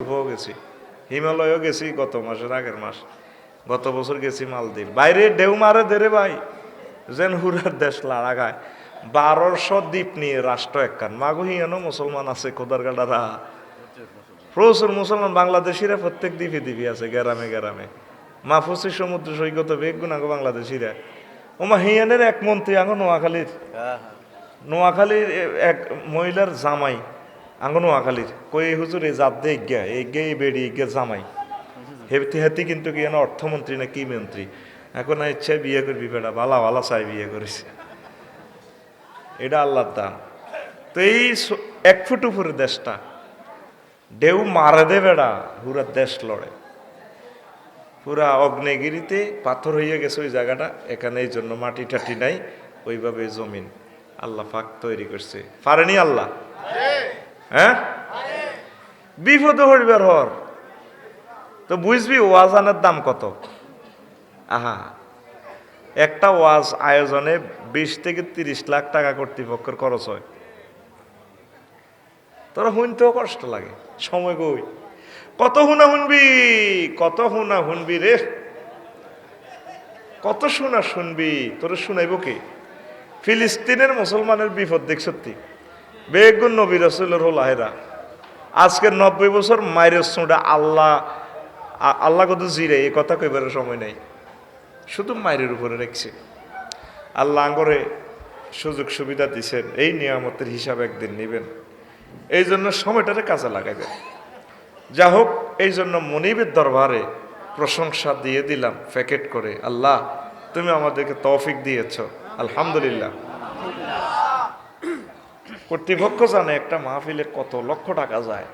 গেছি, হিমালয়ও গেছি গত মাসের আগের মাস, গত বছর গেছি মালদ্বীপ। বাইরে ঢেউ মারে দেরে ভাই, যেন হুরার দেশ লাগায়। 1200 দ্বীপ নিয়ে রাষ্ট্র একখান, মাগো হিয়ানো মুসলমান আছে খোদার গাডারা, প্রচুর মুসলমান। বাংলাদেশিরা প্রত্যেক দ্বীপে দ্বীপে আছে, গ্রামে গ্রামে। মাহফুসি সমুদ্র সৈকত বেগুন আগে বাংলাদেশিরা। ওমা হিয়ানের এক মন্ত্রী আঙ্গ নোয়াখালীর এক মহিলার জামাই আঙ্গ নোয়াখালীর কই হুজুর এই জাত দে ইজ্ঞা এই বেড়ি ইজ্ঞা জামাই হেপতি হাতি, কিন্তু কি যেন অর্থমন্ত্রী না কি মন্ত্রী। এখন ইচ্ছা বিয়ে করবি বেড়া, ভালা ভালা চাই বিয়ে করেছে। এটা আল্লাহর দান। তো এই 1 ফুট উপরে দেশটা ঢেউ মারে দে বেড়া, পুরা দেশ লড়ে। পুরা অগ্নেগিরিতে পাথর হইয়া গেছে ওই জায়গাটা। এখানে এই জন্য মাটি টাটি নাই, ওইভাবে জমিন আল্লাহ পাক তৈরি করছে। পারেনি আল্লাহ? হ্যাঁ, বিপদে হইবার হর তো বুঝবি ওয়াজানের দাম কত। আহা, একটা ওয়াজ আয়োজনে 20 থেকে 30 লাখ টাকা কর্তৃপক্ষের খরচ হয়। তোরা শুনতেও কষ্ট লাগে, সময় কই, কত শুনা শুনবি, কত শুনা শুনবি রে, কত শোনা শুনবি, তোরা শুনাইব কি? ফিলিস্তিনের মুসলমানের বিপদ দেখছতি, বেগুন নবী রাসূলের হোলাহেরা আজকে 90 বছর মায়ের সোঁটা আল্লাহ আল্লাহ কত জিরে, এই কথা কইবার সময় নেই, শুধু মায়ের উপরে রেখছে। আল্লাহ আঙ্গরে সুযোগ সুবিধা দিছেন, এই নিয়ামতের হিসাব একদিন নেবেন, এই জন্য সময়টারে কাজে লাগাবেন। যা হোক, এই জন্য মনিবের দরবারে প্রশংসা দিয়ে দিলাম প্যাকেট করে। আল্লাহ, তুমি আমাদেরকে তৌফিক দিয়েছ, আলহামদুলিল্লাহ। কর্তৃপক্ষ জানে একটা মাহফিলে কত লক্ষ টাকা যায়।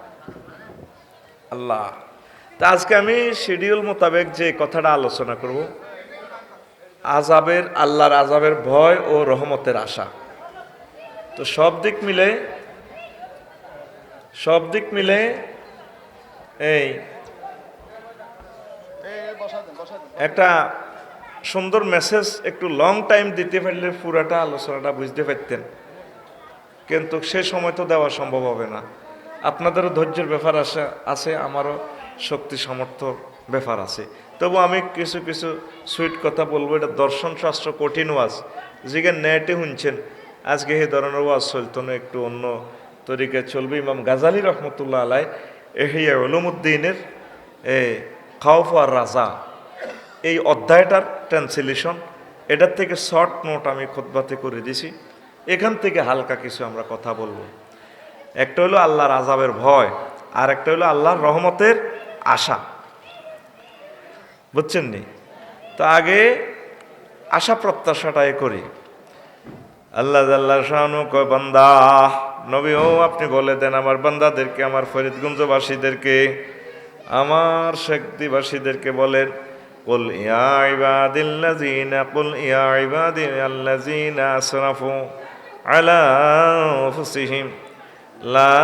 আল্লাহ, তা আজকে আমি শিডিউল মোতাবেক যে কথাটা আলোচনা করব, আযাবের, আল্লাহর আযাবের ভয় ও রহমতের আশা। তো সব দিক মিলে এই একটা সুন্দর মেসেজ, একটু লং টাইম দিতে পারলে পুরাটা আলোচনাটা বুঝতে পারতেন, কিন্তু সে সময় তো দেওয়া সম্ভব হবে না। আপনাদেরও ধৈর্যের ব্যাপার আছে, আমারও শক্তি সামর্থ্য ব্যাপার আছে। তবু আমি কিছু কিছু সুইট কথা বলবো। এটা দর্শন শাস্ত্র কঠিন ওয়াজ, যেখানে নেটে শুনছেন আজকে এই ধরনের ওয়াজ চলতো না, একটু অন্য তরিকায় চলবে। ইমাম গাজালি রহমতুল্লাহ আলাই ইহইয়া উলুমুদ্দিনের খাউফ আর রাজা, এই অধ্যায়টার ট্রান্সলেশন, এটার থেকে শর্ট নোট আমি খুতবাতে করে দিছি। এখান থেকে হালকা কিছু আমরা কথা বলবো। একটা হলো আল্লাহর আযাবের ভয়, আর একটা হলো আল্লাহর রহমতের আশা। বুঝছেন নি? তো আগে আশা প্রত্যাশাটাই করি। আল্লাহ জাল্লা শানু কয়, বান্দা নবী ও আপনি বলে দেন আমার বান্দাদেরকে, আমার ফরিদগঞ্জবাসীদেরকে, আমার শেখদিবাসীদেরকে বলেন, কুল ইয়া ইবাদিল্লাযিনা আসরাফু আলা আনফুসিহিম লা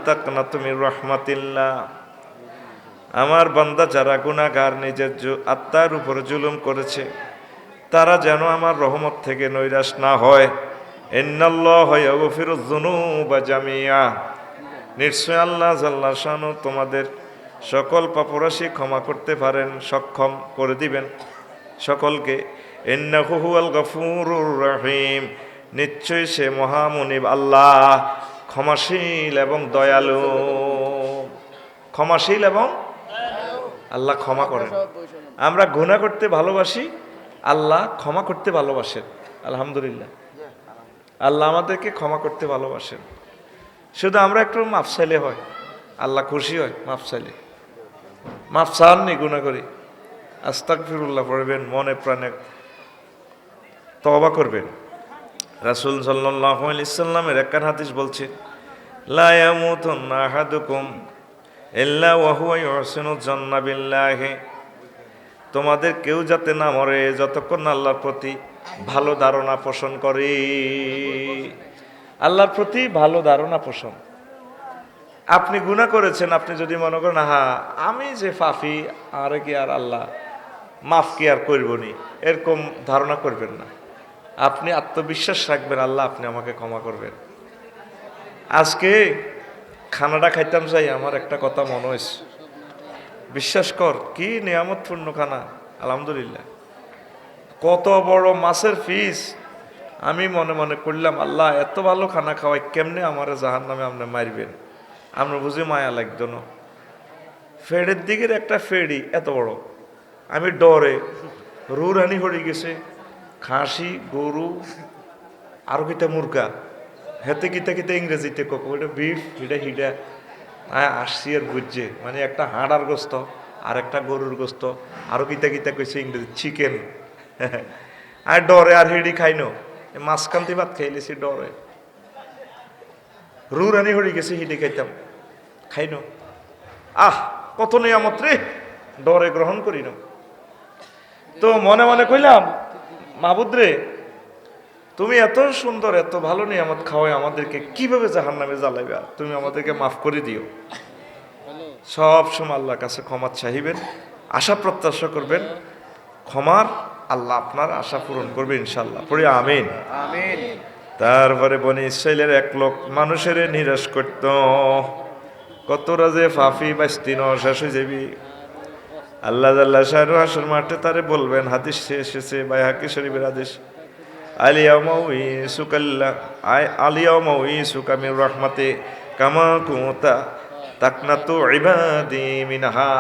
তাকনাতু মির রাহমাতিল্লাহ। আমার বান্দা যারা গুনাহগার, নিজের আত্মার উপর জুলুম করেছে, তারা যেন আমার রহমত থেকে নৈরাশ না হয়। ইন্নাল্লাহা ইয়াগফিরুয যুনুবা জামিআ, নিশ্চয় আল্লাহ জাল্লা শানু তোমাদের সকল পাপরাশি ক্ষমা করতে পারেন, সক্ষম করে দিবেন সকলকে। ইন্নাহু হুয়াল গফুরুর রহিম, নিশ্চয় সে মহামুনিব আল্লাহ, ক্ষমাশীল এবং দয়ালু। ক্ষমাশীল এবং আল্লাহ ক্ষমা করেন। আমরা গুনাহ করতে ভালোবাসি, আল্লাহ ক্ষমা করতে ভালোবাসেন। আলহামদুলিল্লাহ, আল্লাহ আমাদেরকে ক্ষমা করতে ভালোবাসেন। শুধু আমরা একটু মাফ চাইলে হয়, আল্লাহ খুশি হয়। মাফ চাইলে, মাফ চাননি গুনাহ করি, আস্তাগফিরুল্লাহ পড়বেন, মনে প্রাণে তওবা করবেন। রাসূল সাল্লাল্লাহু আলাইহি সাল্লামের একখান হাদিস বলছে, লা ইয়ামুতুন্না আহাদুকুম ইল্লা ওয়া হুয়া ইউহসিনু যান্না বিল্লাহি, তোমাদের কেউ যাতে না মরে যতক্ষণ আল্লাহর প্রতি ভালো ধারণা পোষণ করে। আল্লাহর প্রতি ভালো ধারণা পোষণ। আপনি গুনাহ করেছেন, আপনি যদি মনে করেন হা আমি যে পাপী, আরে কি আর আল্লাহ মাফ কি আর করবনি, এরকম ধারণা করবেন না। আপনি আত্মবিশ্বাস রাখবেন, আল্লাহ আপনি আমাকে ক্ষমা করবেন। আজকে খানাটা খাইতাম চাই, আমার একটা কথা মনে হয়েছে, বিশ্বাস কর কি নিয়ামতপূর্ণ খানা, আলহামদুলিল্লাহ। কত বড় মাছের পিস, আমি মনে মনে করলাম আল্লাহ এত ভালো খানা খাওয়াই, কেমনে আমার জাহান নামে আপনি মারবেন, আমরা বুঝি মায়া লাগতো না। ফেডের দিকের একটা ফেডি এত বড়, আমি ডরে রুরানি হয়ে গেছে, খাসি গরু আর কিতা মুরগা, হেতে কিতা কিতা ইংরেজিতে কক, ওইটা বিফ, এটা হিডা আসছি আর বুঝছে, মানে একটা হাড়ার গোস্ত আর একটা গরুর গোস্ত, আরো কিতা কিতা কইছে ইংরেজি চিকেন। আর ডরে আর হিডি খাইনো, মাঝখান্তি ভাত খাইলেছি ডরে, রুরানি হয়ে গেছে, হিডি খাইতাম খাইনো। আহ কত নিয়ামত রে, ডরে গ্রহণ করি না। তো মনে মনে কইলাম মাহবুদ রে, তুমি এত সুন্দর এত ভালো নিয়ামত খাওয়াই আমাদেরকে, কিভাবে জাহান্নামে জ্বালাইবা, তুমি আমাদেরকে মাফ করে দিও। সব সময় আল্লাহর কাছে ক্ষমা চাইবেন, আশা প্রত্যাশা করবেন, ক্ষমার আল্লাহ আপনার আশা পূরণ করবে ইনশাল্লাহ, পড়ি আমিন। আমিন। তারপরে বনি ইসরাইলের এক লোক মানুষের নিরাশ করত, কত রাজে ফাফি বাস্তিন শেষ হয়ে যাবি, আল্লাহ আল্লাহ শাহরু হাসর মাঠে তারে বলবেন, হাদিস এসেছে বাইহাকি শরীফের আদেশ, আলিয়াউমাউইসুকা মির রাহমাতে কামা কুনতা তাকনাতু ইবাদি মিনহা,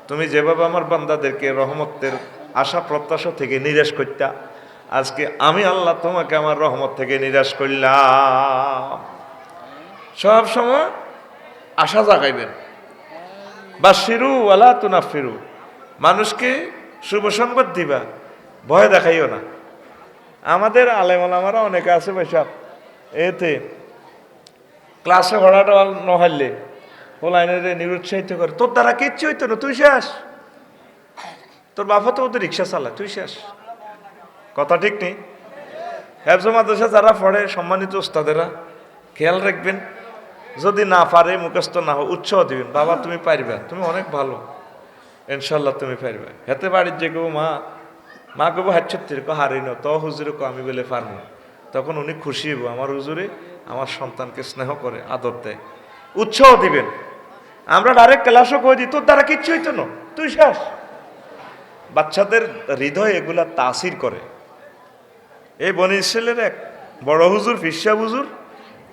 তুমি যেভাবে আমার বান্দাদেরকে রহমতের আশা প্রত্যাশা থেকে নিরাশ করতা, আজকে আমি আল্লাহ তোমাকে আমার রহমত থেকে নিরাশ করলাম। সব সময় আশা জাগাইবেন, বাশিরু ওয়ালা তুনাফিরু, মানুষকে শুভ সংবাদ দিবা, ভয় দেখাইও না। আমাদের আলেম ওলামারা অনেকে আছে বৈশাখ এতে ক্লাসে ঘোড়াটা নহাইলে ওলাইনে নিরুৎসাহিত করে, তোর দ্বারা কিচ্ছু হইতো না, তুই শেষ, তোর বাবা তো ওদের রিক্সা চালায়, তুই শেষ। কথা ঠিক নেই? হেফজ মাদ্রাসা যারা পড়ে সম্মানিত ওস্তাদেরা খেয়াল রাখবেন, যদি না পারে মুখস্থ না হয় উৎসাহ দিবেন, বাবা তুমি পারবে, তুমি অনেক ভালো, ইনশাল্লাহ তুমি পারবে। হেতে বাড়ির যে কেউ মা কেবো হাচ্ছত্তির কো হারিন তো হুজুরে কো আমি বলে পারবো, তখন উনি খুশি হইব, আমার হুজুরে আমার সন্তানকে স্নেহ করে আদর দেয়, উৎসাহ দিবেন। আমরা ডাইরেক্ট ক্লাসও কই দিই, তোর দ্বারা কিচ্ছু হইতো না, তুই শেষ। বাচ্চাদের হৃদয় এগুলা তাসির করে। এই বনি ইসরাইলের এক বড় হুজুর ফিরসা হুজুর,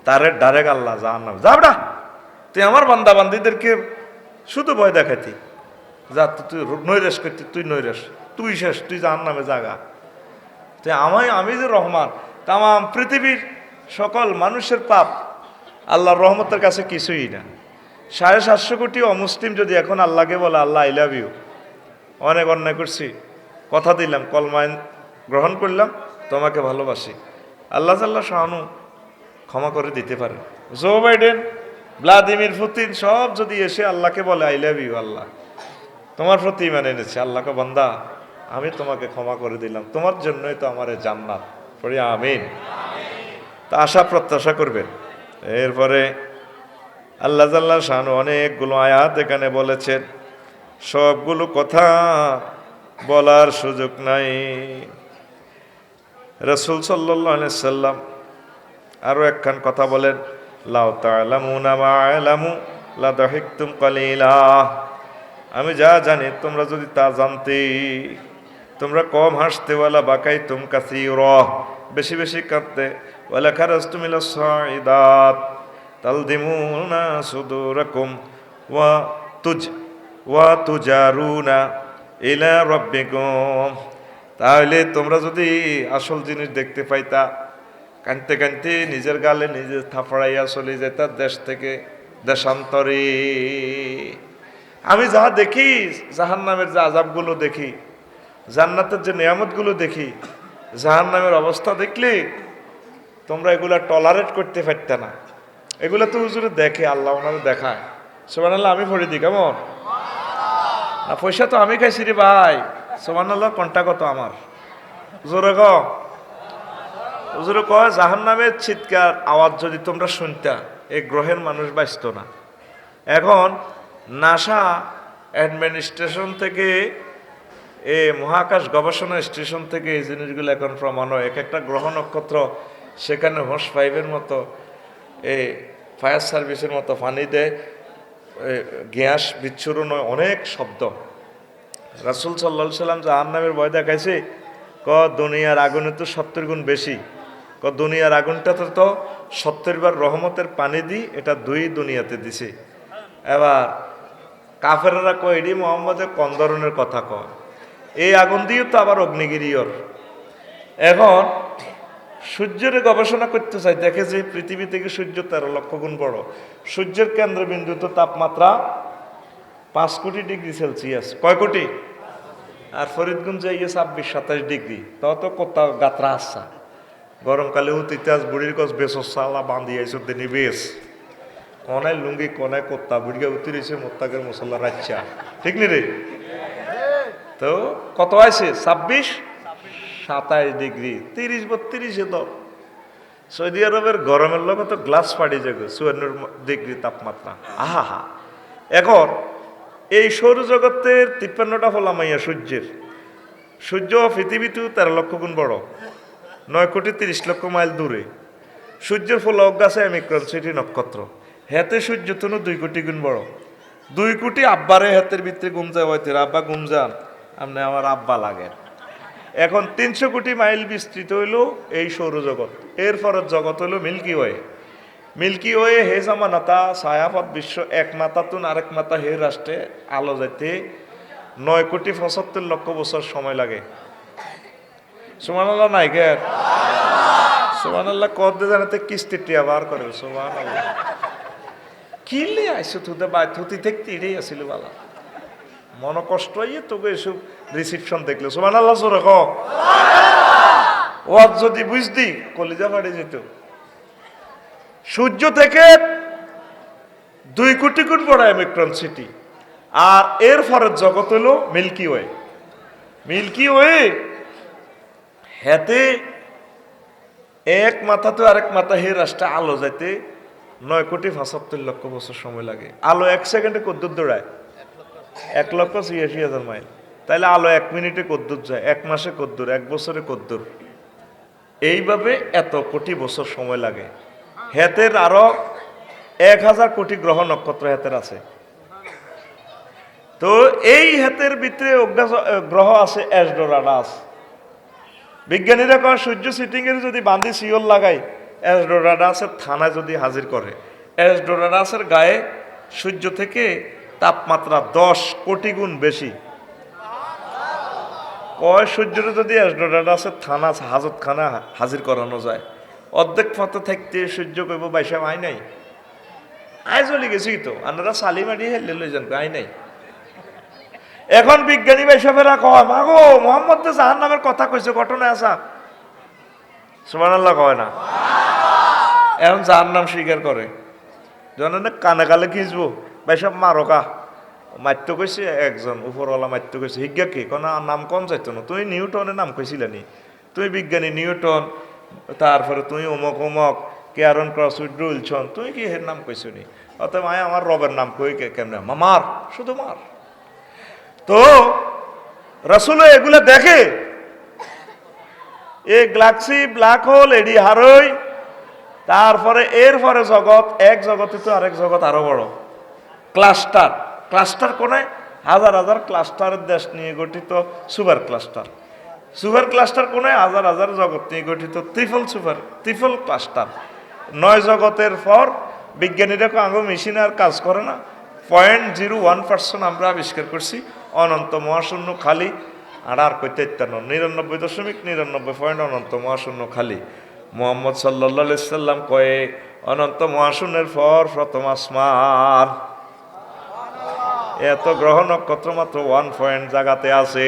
তারে ডাইরেক্ট আল্লাহ জাহান্নাম, যাবড়া তুই আমার বান্দা বান্দিদেরকে শুধু ভয় দেখাইতি, যা তুই নৈরাশ করতি, তুই নৈরাশ, তুই শেষ, তুই জাহান্নামে জাগা। তো আমি যে রহমান, তাম পৃথিবীর সকল মানুষের পাপ আল্লাহর রহমতের কাছে কিছুই না। 750 কোটি অমুসলিম যদি এখন আল্লাহকে বলে আল্লাহ আই লাভ ইউ, অনেক অন্যায় করছি, কথা দিলাম কলমায় গ্রহণ করলাম, তোমাকে ভালোবাসি, আল্লাহ জাল্লা শাহানু ক্ষমা করে দিতে পারে। জো বাইডেন, ভ্লাদিমির পুতিন সব যদি এসে আল্লাহকে বলে আই লাভ ইউ, আল্লাহ তোমার প্রতি মানে এনেছে, আল্লাহকে বান্দা আমি তোমাকে ক্ষমা করে দিলাম, তোমার জন্যই তো আমার জান্নাত, পড়ি আমিন। তা আশা প্রত্যাশা করবেন। এরপরে আল্লাহ জাল্লা শাহানু অনেকগুলো আয়াত এখানে বলেছেন, সবগুলো কথা বলার সুযোগ নাই। রাসূল সাল্লাল্লাহু আলাইহি সাল্লাম আরো একখান কথা বলেন, লাউ তা'লামুনা মা আ'লামু লাদাহিকতুম কালিলা, আমি যা জানি তোমরা যদি তা জানতে তোমরা কম হাসতে, ওয়ালা বাকাইতুম কাসীরা, বেশি বেশি কাঁদতে, ওয়ালা খারাজতুম ইলা সাইদাত তালদিমুনা সুদুরাকুম ওয়া তুজারুনা ইলা রাব্বিকুম, তাহলে তোমরা যদি আসল জিনিস দেখতে পাইতা, কাঁদতে কাঁদতে নিজের গালে নিজে থাপড়াইয়া চলে যেতা দেশ থেকে দেশান্তরে। আমি যা দেখি, জাহান্নামের যে আযাবগুলো দেখি, জান্নাতের যে নিয়ামতগুলো দেখি, জাহান্নামের অবস্থা দেখলে তোমরা এগুলা টলারেট করতে পারতে না। এগুলা তো হুজুরে দেখে, আল্লাহ ওনারে দেখায়, সুবহানাল্লাহ। আমি পড়ে দিই কেমন না, পয়সা তো আমি খাইছি রে ভাই, সুবহানাল্লাহ। কোনটা কত আমার হুজুরে হুজুরে কয় জাহান্নামের চিৎকার আওয়াজ যদি তোমরা শুনতা, এই গ্রহের মানুষ বাঁচত না। এখন নাসা অ্যাডমিনিস্ট্রেশন থেকে, মহাকাশ গবেষণা স্টেশন থেকে এই জিনিসগুলো এখন প্রমাণ হয়, এক একটা গ্রহ নক্ষত্র সেখানে হোস 5-এর মতো ফায়ার সার্ভিসের মতো পানি দেয়, গ্যাস বিচ্ছুরণ হয়, অনেক শব্দ। রাসূল সাল্লাল্লাহু আলাইহি সাল্লাম জাহান্নামের ভয় দেখাইছে, দুনিয়ার আগুনে তো 70 গুণ বেশি। দুনিয়ার আগুনটাতে তো 70 বার রহমতের পানি দিই, এটা 2 দুনিয়াতে দিছে। এবার কাফেররা কয় এডি মোহাম্মদের কোন ধরনের কথা কয়, এই আগুন দিয়েও তো আবার অগ্নিগিরিয়র। এখন সূর্যের গবেষণা করতে চাই, দেখে যে পৃথিবী থেকে সূর্য 13 লক্ষ গুণ বড়। সূর্যের কেন্দ্রবিন্দুতে তাপমাত্রা 5 কোটি ডিগ্রি সেলসিয়াস। কয় কোটি? আর ফরিদগঞ্জ যাইয়ে 26-27 ডিগ্রি। তত কোথাও গাত্রা আসছা। গরমকালে ইতিহাস বুড়ির কস বেসর সালা বান্ধি আইসো দিনী বেশ, কনায় লুঙ্গি কনায় কোত্তা বুড়িয়া উতিরেছে মোত্তাকের মশলা রাচ্চা, ঠিক নি রে? তো কত আছে? 26-27 ডিগ্রি, 30-32 তো। সৌদি আরবের গরমের লোক তো গ্লাস ফাটি যাবে 54 ডিগ্রি তাপমাত্রা। আহা হা। এখন এই সৌরজগতের 53টা ফলামাইয়া সূর্যের, সূর্য পৃথিবীতেও 13 লক্ষ গুণ বড়, 9 কোটি 30 লক্ষ মাইল দূরে। সূর্যের ফলক গাছে অমিক্রন সিটি নক্ষত্র, হেতে সূর্য তনু 2 কোটি গুণ বড়। 2 কোটি আব্বারে হাতের ভিতরে গুমজা হইতে, আব্বা গুমজান আপনি আমার আব্বা লাগেন। এখন 300 কোটি মাইল বিস্তৃত হইল এই সৌরজগৎ। এরপরের জগৎ হইল মিল্কি ওয়ে। মিল্কি ওয়ে হে জামানাতা ছায়াপথ বিশ্ব, এক মাথা তুন আরেক মাথা হে রাষ্ট্রে আলো যাইতে 9 কোটি 75 লক্ষ বছর সময় লাগে। সুবহানাল্লাহ নাই কে? সুবহানাল্লাহ কত জানাতে কিস্তিটি আবার করে। সুবহানাল্লাহ কিলে আইসো তুতে বাই তুতি দেখতে এটাই আসিল বালা, মন কষ্ট হইয়ে তোকে এসব রিসিপশন দেখলে। সুবহানাল্লাহ জোরে ক। ওয়াজ যদি বুঝদি কলিজা ফাটে যেত। সূর্য থেকে 2 কোটি গুণ বড় অমিক্রন সিটি। আর এর পরের জগৎ হলো মিল্কি ওয়ে। মিল্কি ওয়ে হেতে এক মাথা তো আরেক মাথা হে রাষ্ট্রে আলো যাইতে 9 কোটি 75 লক্ষ বছর সময় লাগে। আলো 1 সেকেন্ডে কদ্দুর দৌড়ায়? 1,86,000 মাইল। তাইলে আলো 1 মিনিটে কদ্দুর যায়, 1 মাসে কদ্দুর, 1 বছরে কদ্দুর। এইভাবে এত কোটি বছর সময় লাগে। হেতের আরো 1000 কোটি গ্রহ নক্ষত্র হেতের আছে। তো এই হেতের ভিতরে গ্রহ আছে এসডোরাডাস। বিজ্ঞানীরা কয় সূর্য সিটিং এর যদি বান্ধি শিওর লাগাই, এসডোরাডাসের থানায় যদি হাজির করে, এসডোরাডাসের গায়ে সূর্য থেকে তাপমাত্রা 10 কোটি গুণ বেশি। কয় সূর্যের যদি এসডোরাডাসের থানা হাজতখানা হাজির করানো যায়, অর্ধেক পথে থাকতে সূর্য কইব বাইসা আই নাই, আই চলে গেছি তো আপনারা সালিমারি হেলে লই যান, আই নাই। এখন বিজ্ঞানী বাইসাবেরা কয় মাগো মোহাম্মদ তো জাহান্নামের কথা কইছে, ঘটনা আসা। সুবহানাল্লাহ কয় না? এখন জাহান্নাম স্বীকার করে, জানেন কানে কালে খিঁচবো বাইসাব মারকা মারতে কইছে একজন উপরওয়ালা মারতে কইছে, হিজ্ঞা কে কোনা নাম কম চাইতো না, তুই নিউটনের নাম কইছিলানি, তুই বিজ্ঞানী নিউটন, তারপরে তুই অমক অমক কেয়ারন ক্রসউড রুলছন, তুই কি এর নাম কইছো নি? অতএব মায় আমার রবের নাম কই কেমনে মার, শুধু মার। তো রাসূল এগুলা দেখে, এই গ্যালাক্সি ব্ল্যাক হোল এডি হারই, তারপরে এরপরে জগৎ, এক জগতে তো আরেক জগৎ আরো বড়। ক্লাস্টার, ক্লাস্টার কোনে হাজার হাজার ক্লাস্টারের দেশ নিয়ে গঠিত সুপার ক্লাস্টার। সুপার ক্লাস্টার কোনে হাজার হাজার জগৎ নিয়ে গঠিত ত্রিফল ক্লাস্টার। 9 জগতের পর বিজ্ঞানীরা আঙ্গো মেশিনে আর কাজ করে না, 0.01% আমরা আবিষ্কার করছি অনন্ত মহাশূন্য খালি। আর কইতে 99.99 অনন্ত মহাশূন্য খালি। মুহাম্মদ সাল্লাল্লাহু আলাইহি সাল্লাম কয়ে অনন্ত মহাশূন্যের পর প্রথম আসমান। এত গ্রহ নক্ষত্র মাত্র 1 পয়েন্ট জায়গাতে আছে।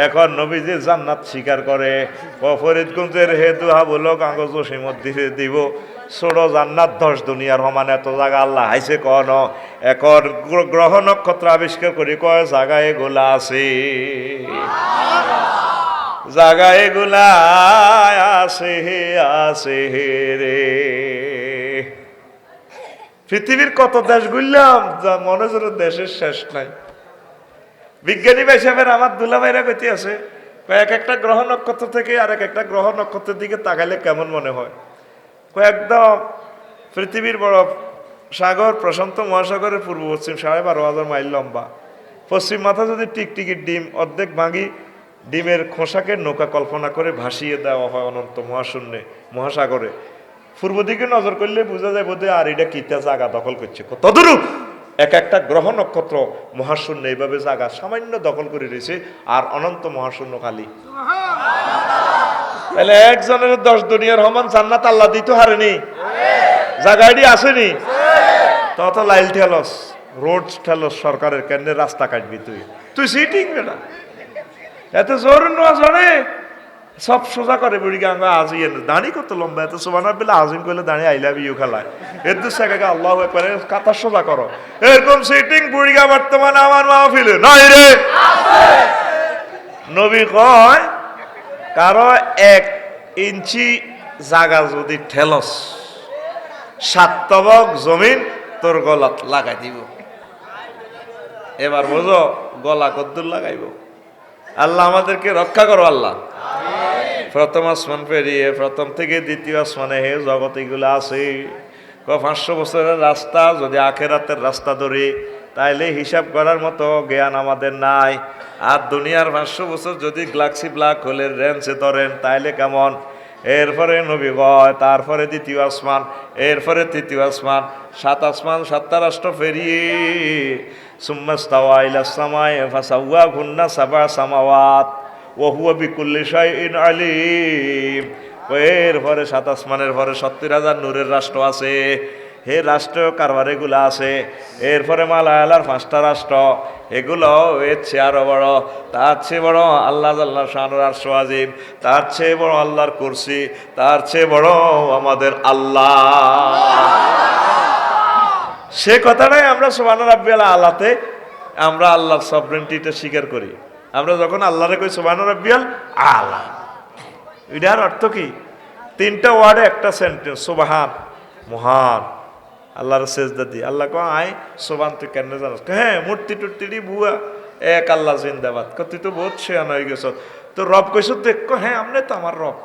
এখন নবীজি জান্নাত স্বীকার করে, ফরিদগঞ্জের হে দুহা বলো গাঙ্গ জসিমত দিতে দিব ছোট জান্নাত 10 দুনিয়ার সমান এত জায়গা আল্লাহ হাইছে কন। এখন গ্রহ নক্ষত্র আবিষ্কার করি কয় জায়গা এগুলা আছে, জায়গা এগুলা আছে রে। পৃথিবীর কত দেশ ঘুরলাম, মনে হচ্ছে দেশের শেষ নাই। বিজ্ঞানী হিসাবের আমার দুলাভাইরা কইতে আছে, এক একটা গ্রহ নক্ষত্র থেকে আর একটা গ্রহ নক্ষত্রের দিকে তাকাইলে কেমন মনে হয়, একদম পৃথিবীর বড় সাগর প্রশান্ত মহাসাগরের পূর্ব পশ্চিম 12,500 মাইল লম্বা। পশ্চিম মাথা যদি টিকটিকির ডিম অর্ধেক ভাঙি, ডিমের খোসাকে নৌকা কল্পনা করে ভাসিয়ে দেওয়া হয় অনন্ত মহাশূন্যে, মহাসাগরে। পূর্ব দিকে নজর করলে বোঝা যায় বোধহয় আর এটা কিতা জায়গা দখল করছে। তদরূপ এক একটা গ্রহ নক্ষত্র মহাশূন্য এইভাবে জায়গা সামান্য দখল করে রয়েছে, আর অনন্ত মহাশূন্য খালি। তাহলে একজনের 10 দুনিয়ার সমান জান্নাত আল্লাহ দিতে হারেনি, জায়গাটি আসেনি। তত লাইল ঠেলস, রোড ঠেলস সরকারের কেন্দ্রে, রাস্তা কাটবি তুই সিটিং বেটা, এত জোর নজরে সব সোজা করে বুড়ি গাঙ্গা আজি দাঁড়ি কত লম্বা, এত সোবানার বেলা আজিম করলে দাঁড়িয়ে আই লাভ ইউ খেলায় এর সাকে আল্লাহ করে কাতার সোজা করো, এরকম সিটিং বুড়িগা বর্তমানে আমার মাহফিলে নাই রে। নবী কয় কারো 1 ইঞ্চি জায়গা যদি ঠেলস, 7 তবক জমিন তোর গলাত লাগাই দিব। এবার বোঝো গলা কদ্দুর লাগাইব। আল্লাহ আমাদেরকে রক্ষা করো আল্লাহ। প্রথম আসমান পেরিয়ে প্রথম থেকে দ্বিতীয় আসমানে হে জগৎ এগুলো আছে। 500 বছরের রাস্তা, যদি আখেরাতের রাস্তা ধরি তাইলে হিসাব করার মতো জ্ঞান আমাদের নাই। আর দুনিয়ার 500 বছর যদি গ্যালাক্সি ব্ল্যাক হোলের রেঞ্জে ধরেন তাইলে কেমন। এরপরে নবী গয়, তারপরে দ্বিতীয় আসমান, এরপরে তৃতীয় আসমান, 7 আসমান 7টা রাষ্ট্র পেরিয়ে সুম্মাস্তাওয়া ইলাস সামাই ফাসাওয়াহুন্না 7 সামাওয়াত ওয়া হুয়া বিকুল্লি শাইইন আলিম। এরপরে 7 আসমানের পরে 70,000 নূরের রাষ্ট্র আছে, হে রাষ্ট্র কারবার এগুলো আছে। এরপরে মালায়ালার 5টা রাষ্ট্র, এগুলো এর চেয়ে আরো বড়, তার চেয়ে বড় আল্লাহ আল্লাহ শানুর আরশ আজিম, তার চেয়ে বড় আল্লাহর কুরসি, তার চেয়ে বড় আমাদের আল্লাহ। সে কথাটাই আমরা সুবহান রাব্বিয়াল আলাতে আমরা আল্লাহর সভরেন্টিটা স্বীকার করি। আমরা যখন আল্লাহরে কই সুবহান রাব্বিয়াল আলা, এটার অর্থ কি? 3টা ওয়ার্ডে একটা সেন্টেন্স, সুবহান মহান। আল্লাহর সেজদা দি আল্লাহ কয় আয় সুবহান, তুই কেন জানাস? হ্যাঁ মূর্তি টুর্তি বুয়া, এক আল্লাহ জিন্দাবাদ। তুই তো বহুত শেয়ান হয়ে গেছ, তো রব কইস দেখো, হ্যাঁ আমনে তো আমার রব,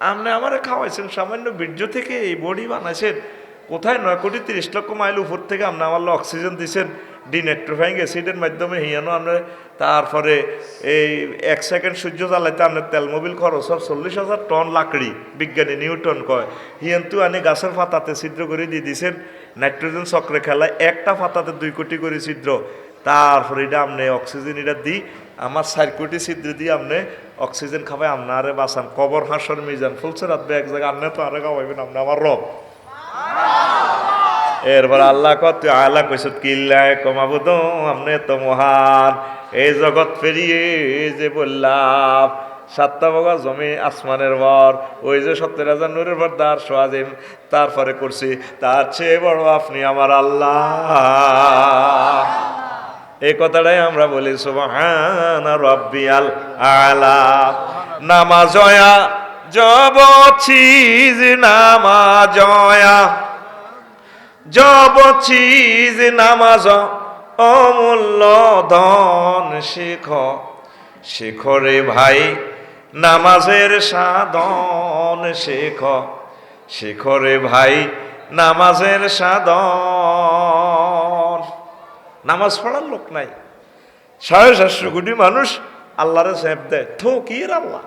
আপনি আমারে খাওয়াইছেন সামান্য বীর্য থেকে এই বডি বানাইছেন, কোথায় 9,30,00,000 মাইল উপর থেকে আপনি আমার অক্সিজেন দিচ্ছেন, ডিনেট্রোফাইং অ্যাসিডের মাধ্যমে হিয়ানো আমরা। তারপরে এই 1 সেকেন্ড সূর্য জ্বালাইতে আপনার তেল মোবিল খরচ সব 40,000 টন লাকড়ি, বিজ্ঞানী নিউটন কয়। হিয়ান্তু আনি গাছের পাতাতে ছিদ্র করে দিয়ে দিয়েছেন, নাইট্রোজেন চক্রে খেলায় একটা পাতাতে 2 কোটি করে ছিদ্র। তারপরে এটা আপনি অক্সিজেন এটা দিই, আমার 4 কোটি ছিদ্র দিয়ে আপনি অক্সিজেন খাবাই, আপনারে বাঁচান। কবর হাসর মিজান ফুলছে রাখবে এক জায়গায়, আপনি তো আরে খাওয়াইবেন, আপনি আমার রব। এরপর আল্লাহ কত আল্লাহ কইস কিল্লায় কমাবুদ, আপনি তো মহান। এই জগৎ পেরিয়ে যে বললাম 7টা বগা জমি আসমানের বর, ওই যে 70,000 নূরের পর দার সোয়াজিম, তারপরে করছি তার চেয়ে বড় আপনি আমার আল্লাহ। এই কথাটাই আমরা বলি সুবহান রাব্বিয়াল আলা। নামাজয়া জব চিজ নামাজয়া জব চিজ নামাজ অমূল্য ধন, শেখরে ভাই নামাজের সাধন, শেখরে ভাই নামাজের সাধন। নামাজ পড়ার লোক নাই, 750 কোটি মানুষ আল্লাহরে সেব দেয়, থো কি আল্লাহ।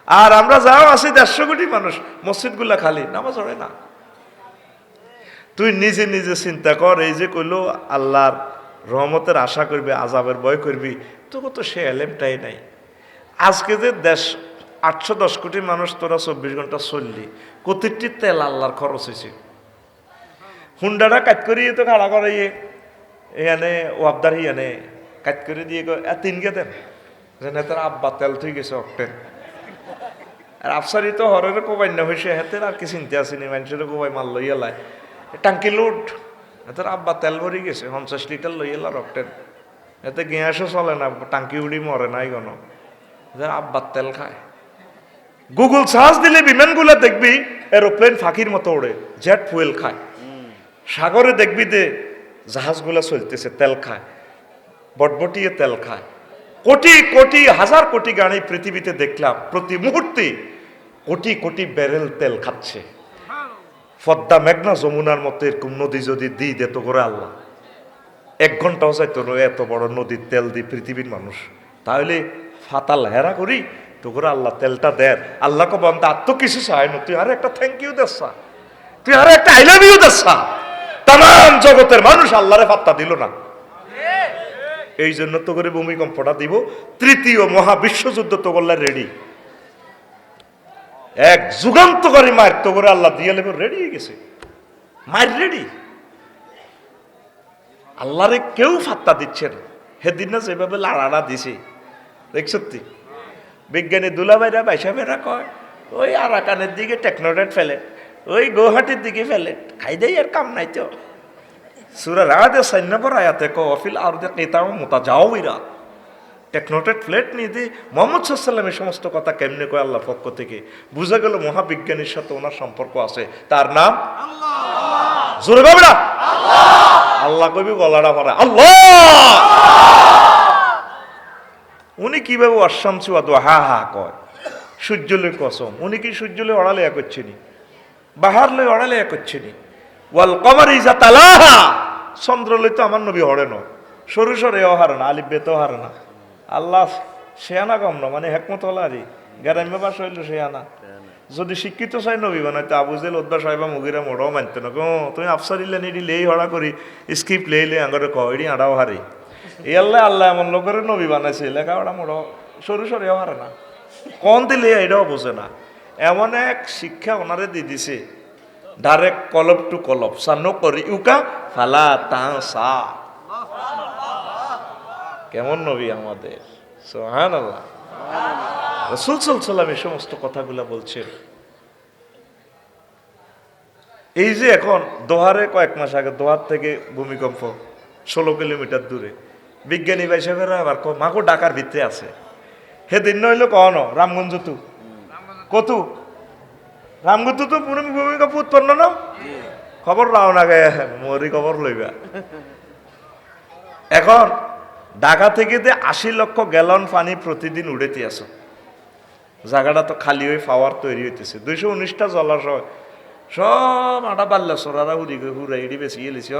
আর আমরা যাও আছি 150 কোটি মানুষ, মসজিদগুলা খালি, নামাজ পড়ে না। তুই নিজে নিজে চিন্তা কর, এই যে কইলো আল্লাহর রহমতের আশা করবি, আযাবের ভয় করবি, তোকে তো সে এলেমটাই নাই। আজকে যে 810 কোটি মানুষ তোরা 24 ঘন্টা চললি, কতটি তেল আল্লাহর খরচ হয়েছে। হুন্ডাটা কাট করিয়ে তো খাড়া করাইয়ে এখানে ওয়াবদার হিয়ানে কাট করে দিয়ে 3 গে দেন, যে নেতার আব্বা তেল ঠিক গেছে অক্টেন। আর আফসারি তো হরের কোবাই না হয়েছে, হেতের আর কি চিন্তা আসেনি, মানুষের কোবাই মাল লইয়া লাই টাঙ্কি লোড, এত আব্বা তেল ভরি গেছে 50 লিটার লইয়া রকটেন, এতে গ্যাসও চলে না, টাঙ্কি উড়ি মরে নাই কোনো, আব্বার তেল খায়। গুগল সার্চ দিলে বিমানগুলো দেখবি এরোপ্লেন ফাঁকির মতো ওড়ে, জেট ফুয়েল খায়। সাগরে দেখবি যে জাহাজগুলো চলতেছে, তেল খায়, বটবটিয়ে তেল খায়। কোটি কোটি হাজার কোটি গাড়ি পৃথিবীতে দেখলাম, প্রতি মুহূর্তে কোটি কোটি ব্যারেল তেল খাচ্ছে। পদ্মা মেঘনা যমুনার মতো এরকম নদী যদি দিই দিত করে আল্লাহ, 1 ঘন্টাও চাইতো না এত বড় নদীর তেল দিই পৃথিবীর মানুষ, তাহলে ফাতাল হেরা করি তো করে আল্লাহ তেলটা দেন। আল্লাহকে বন্ধ আর তো কিছু চায় না, তুই আর একটা থ্যাংক ইউ দেসা, তুই আর একটা আই লাভ ইউ দেসা। তাম জগতের মানুষ আল্লাহরে পাত্তা দিল না, এই জন্য তো করে ভূমিকম্পটা দিব। তৃতীয় মহাবিশ্বযুদ্ধ তো করলে রেডি, এক যুগান্তকারী মায়ের তো করে আল্লাহ দিয়ে লেবে রেডি হয়ে গেছে, মায়ের রেডি। আল্লাহরে কেউ ফাত্তা দিচ্ছে না। সেদিন না যেভাবে লাড়াড়া দিছে দেখ, সত্যি বিজ্ঞানী দুলাভাইরা বাইসাবেরা কয় ওই আরাকানের দিকে টেকনোডেট ফেলে, ওই গৌহাটির দিকে ফেলে, খাই দেয় আর কাম নাই তো। সূরা রাদের সাইন্নবর আয়াতে কো অফিল আর কেতাও মোতা যাও ইরা টেকনোটেড ফ্লেট নিয়ে দিয়ে মোহাম্মদ সাল্লামের সমস্ত কথা কেমনে কয় আল্লাহর পক্ষ থেকে। বুঝা গেল মহাবিজ্ঞানীর সাথে ওনার সম্পর্ক আছে, তার নাম আল্লাহ। জোরে কবে না আল্লাহ কবি গলাটা মারা আল্লাহ। উনি কিভাবে অশামসু আদু হা হা কয়, সূর্যলে কসম, উনি কি সূর্যলে অড়ালে এক করছেনি, বাহার লই অড়ালে এক করছেনি। ওয়াল কমার ইজা তালাহা, চন্দ্রলে তো আমার নবী হরে না, সরু সরে হারে না, আলিফ বেতেও হারে না। আল্লাহ শেয়ানা কম না, মানে হেকমত হলারি গ্রাম্য ভাষা হইল শেয়ানা। যদি শিক্ষিত চাই নবী বানাইতে আবু জেল উদ্বা সাহেবা মুগিরা মোড়াও মানতে না, তুমি আফসারিলে নিডি লেই হড়া করি স্কিপ লেই লে আঙরে কইডি আড়াও হারি। এই আল্লাহ আল্লাহ এমন লোকের নবী বানাইছে লেখা ওটা মোড়াও সরু সরেও হারে না, কন দিলে এটাও বোঝে না। এমন এক শিক্ষা ওনারে দিয়ে দিছে, ডাইরেক্ট কলব টু কলব, সানো করি ইউকা ফালা তা সা। কেমন নবী আমাদের, সুবহানাল্লাহ। রাসূল সাল্লাল্লাহু আলাইহি ওয়াসাল্লাম এই সমস্ত কথাগুলো বলছেন। এই যে এখন দোহারে কয়েক মাস আগে দোহার থেকে ভূমিকম্প 16 কিলোমিটার দূরে, বিজ্ঞানী ভাই সাহেবেরা আবার মাগো ঢাকার ভিতরে আছে। সেদিন নইল কন রামগঞ্জ তু কতু রামগঞ্জ তো ভূমিকম্প উৎপন্ন ন খবর রাও না গে মরি খবর লইবা। এখন ঢাকা থেকে 80 লক্ষ গ্যালন পানি প্রতিদিন উড়েতে আসো, জায়গাটা তো খালি হয়ে পাওয়ার তৈরি হইতেছে। 219টা জলাশয় সব আটা পাল্লা সরারা হুড়াই এড়ি বেশি গেলেছি,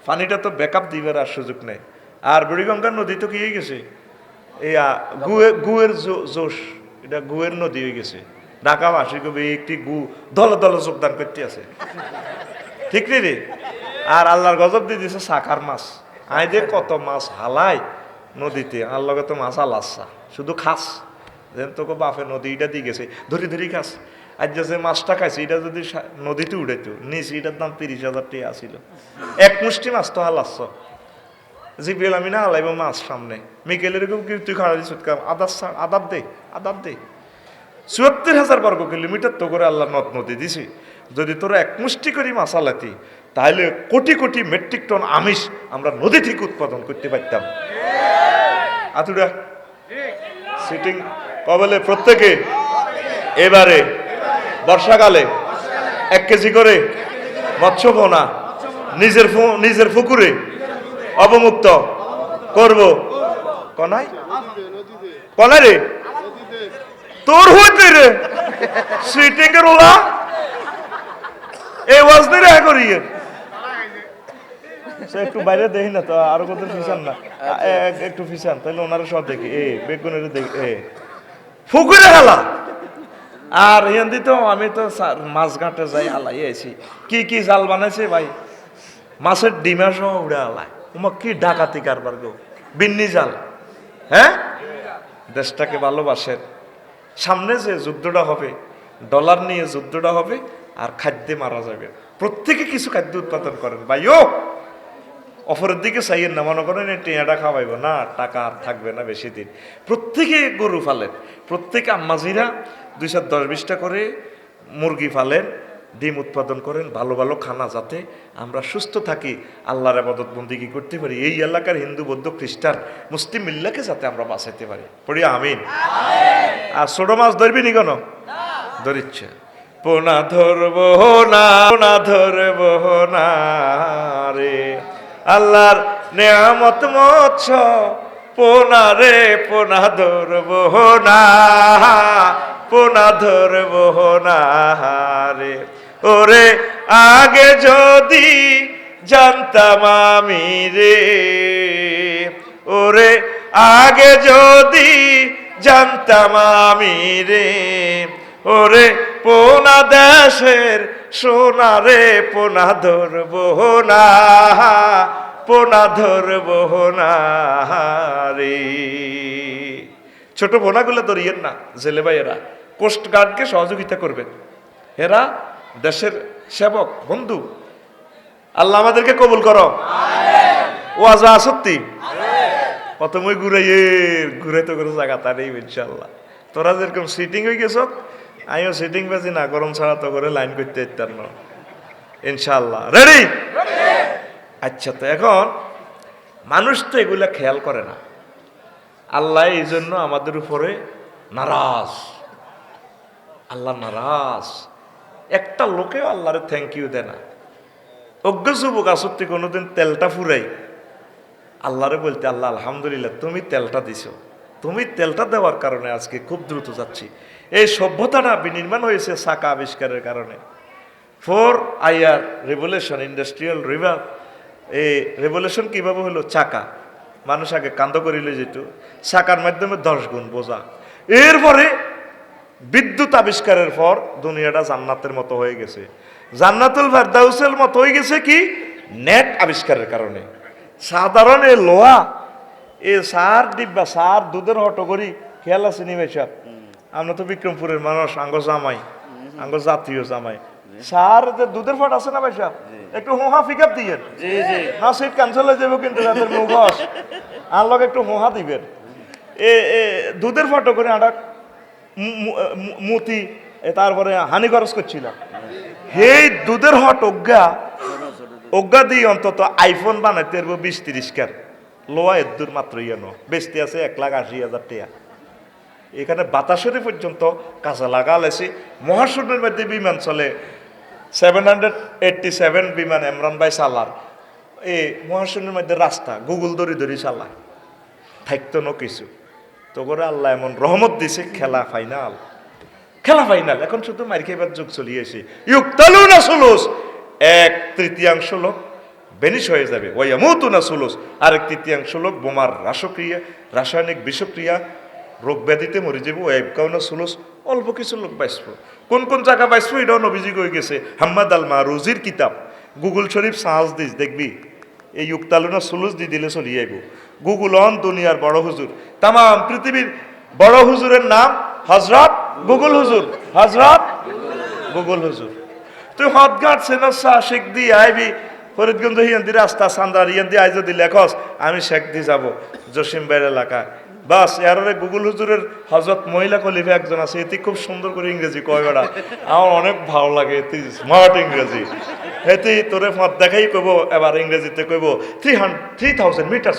পানিটা তো ব্যাকআপ দিবার আর সুযোগ নেই। আর বুড়িগঙ্গার নদী তো কি হয়ে গেছে, এই গুয়ের জোশ, এটা গুয়ের নদী হয়ে গেছে। ঢাকাবাসী কবি একটি গু দলে দলে যোগদান করতে আছে, ঠিক রে। আর আল্লাহর গজব দিয়ে দিছে শাখার মাছ, আই যে কত মাছ হালাই নদীতে, আর লগে তো মাছ আলাসা শুধু খাস, যেন তোকে বাপে নদীটা দিয়ে গেছে ধরি ধরি খাস। আর যে মাছটা খাইছে এটা যদি নদীতে উড়াইতো নিচে, এটার দাম 30,000 টাকা আসিল। এক মুষ্টি মাছ তো হালাচ্ছ, জিপিএল আমি না হালাইব মাছ সামনে মিকেলের তুই খাড়া দিস আদার দে আদার দে। 74,000 বর্গ কিলোমিটার তো করে আল্লাহ নদ নদী দিছি। যদি তোরা এক মুষ্টি করি মাছ আলাতি, তাহলে কোটি কোটি মেট্রিক টন আমিষ আমরা নদী থেকে উৎপাদন করতে পারতাম। আতুরা সিটিং কবলে প্রত্যেকে এবারে বর্ষাকালে 1 কেজি করে মৎস্য পোনা নিজের পুকুরে অবমুক্ত করব। কনাই কনাই রে তোর হইতে রে সিটিং এর ওলা এই ওয়াজ দিয়ে রেখা করি একটু বাইরে দেখি না তো, আরো কত ফিসান না, একটু ফিসান তাহলে ওনারা সব দেখি এ বেগুনের দেখি এ পুকুরে হালা। আর হিন্দি তো আমি তো মাছ ঘাটে যাই হালাই আছি, কি কি জাল বানাইছে ভাই, মাছের ডিমা সহ উড়ে হালায়। তোমার কি ডাকাতি কারবার গো, বিন্নি জাল। হ্যাঁ, দেশটাকে ভালোবাসেন। সামনে যে যুদ্ধটা হবে, ডলার নিয়ে যুদ্ধটা হবে, আর খাদ্যে মারা যাবে। প্রত্যেকে কিছু খাদ্য উৎপাদন করেন ভাইও, অপরের দিকে চাইয়েন না, মনে করেন টেঁয়াটা খাওয়াইব না, টাকা আর থাকবে না বেশি দিন। প্রত্যেকে গরু ফালেন, প্রত্যেকে আম্মাজিরা 210-20টা করে মুরগি ফালেন, ডিম উৎপাদন করেন, ভালো ভালো খানা, যাতে আমরা সুস্থ থাকি, আল্লাহর ইবাদত বন্দেগী করতে পারি, এই এলাকার হিন্দু বৌদ্ধ খ্রিস্টান মুসলিম মিল্লাকে যাতে আমরা বাঁচাইতে পারি। পড়ি আমিন। আর ছোট মাছ ধরবি নি কেন, ধরিচ্ছে পোনা ধরব না, পোনা ধরব না রে, আল্লাহর নেয়ামত মৎস্য পোনা রে, পোনা ধরব না, পোনা ধরব না রে। ওরে আগে যদি জানতাম আমি রে, ওরে আগে যদি জানতাম আমি রে, ওরে পোনা দেশের সোনা রে পোনা ধরবো না, পোনা ধরবো না রে। ছোট পোনাগুলো ধরিয়েন না জেলে ভাইয়েরা, কোস্ট গার্ডকে সহযোগিতা করবেন, এরা দেশের সেবক বন্ধু। আল্লাহ আমাদেরকে কবুল করো। ওয়াজা সত্যি প্রথমে ঘুরে তো করে জায়গা তা নেই ইনশাল্লাহ। তোরা যেরকম সিটিং হয়ে গেছ, আমিও সিটিং বাজি না গরম ছাড়া তো করে লাইন করতে ইত্যার না ইনশাল্লাহ। রেডি? আচ্ছা, তো এখন মানুষ তো এগুলা খেয়াল করে না। আল্লাহ এই জন্য আমাদের উপরে নারাজ, আল্লাহ নারাজ। একটা লোকেও আল্লাহরে থ্যাংক ইউ দেয় না। অজ্ঞ যুবক আসত্তি কোনোদিন তেলটা ফুরাই আল্লাহরে বলতে, আল্লাহ আলহামদুলিল্লাহ তুমি তেলটা দিছো, তুমি তেলটা দেওয়ার কারণে আজকে খুব দ্রুত যাচ্ছি। এই সভ্যতাটা বিনির্মাণ হয়েছে চাকা আবিষ্কারের কারণে। 4IR revolution, industrial river. এই রেভলিউশন কিভাবে হলো? চাকা, মানুষ আগে কান্দ করিলে যেত, চাকার মাধ্যমে 10 গুণ বোঝা। এরপরে বিদ্যুৎ আবিষ্কারের পর দুনিয়াটা জান্নাতের মতো হয়ে গেছে, জান্নাতুল ফেরদাউসের মতো হয়ে গেছে কি? নেট আবিষ্কারের কারণে। সাধারণ এই লোহা, এ সার ডিব্বা, সার দুধের হটো করি, খেয়াল আছে নি ভাই সাহেব? আমরা তো বিক্রমপুরের মানুষ, আঙ্গ জামাই, আঙ্গ জাতীয় জামাই। সার যে দুধের ফট আছে না ভাই সাহেব, একটু হোহা পিক আপ দিয়েন না, সিট ক্যান্সেল হয়ে যাবো কিন্তু রাতের মুখস আনলক একটু হোহা দিবেন। এ দুধের ফটো করে আটা মুতি, তারপরে হানি খরচ করছিলাম। এই দুধের হট অজ্ঞা দিয়ে অন্তত আইফোন বানাইতে পারবো 20-30 কার। লোয়া এর মাত্র ইয়েন বেচতে আছে 1,80,000 টাকা। এখানে বাতাসের পর্যন্ত কাঁচা লাগা লেছি। মহাশূন্যের মধ্যে বিমান চলে, 787 বিমান ইমরান ভাই চালার। এই মহাশূন্যের মধ্যে রাস্তা গুগল ধরি ধরি চালায়, থাকতো না কিছু। তো করে আল্লাহ এমন রহমত দিছে, খেলা ফাইনাল, খেলা ফাইনাল। এখন শুধু মার খাইবার যুগ চলিয়েছে। ইউক্তালুনা সুলুস, 1/3 লোক বেনিশ হয়ে যাবে। ওয়ায়ামুতুনা সুলুস, আরেক 1/3 লোক বোমার রাসক্রিয়া, রাসায়নিক বিষক্রিয়া, রোগ ব্যাধিতে মরে যাবো। ওয়াইবকাউনা সুলুস, অল্প কিছু লোক বাঁচবো। কোন কোন জায়গা বাঁচবো এটাও নবীজি হয়ে গেছে। হাম্মাদ আল মারুজির কিতাব, গুগল শরীফ সাহস দিস দেখবি, এই ইউক্তালুনা সুলুস দিয়ে দিলে চলিয়ে আইব। গুগল অন দুনিয়ার বড় হুজুর, তাম পৃথিবীর বড় হুজুরের নাম হজরত গুগল হুজুর, হজরত গুগল হুজুর। তুই হদঘাট সেনসা শেখ দি আইবি ফরিদগঞ্জ হিয়ান্দি রাস্তা সান্দার ইয়ান্দি আইজ দি লেখস আমি শেখ দি যাব জসিম ভাইয়ের এলাকায়, বাস এর গুগল হুজুরের হজরত মহিলা খলিফা একজন আছে, এটি খুব সুন্দর করে ইংরেজি কয় বেড়া, আমার অনেক ভালো লাগে, এটি স্মার্ট ইংরেজি। এটি তোরে ফাঁদ দেখাই কইব, এবার ইংরেজিতে কইব 3,000 মিটার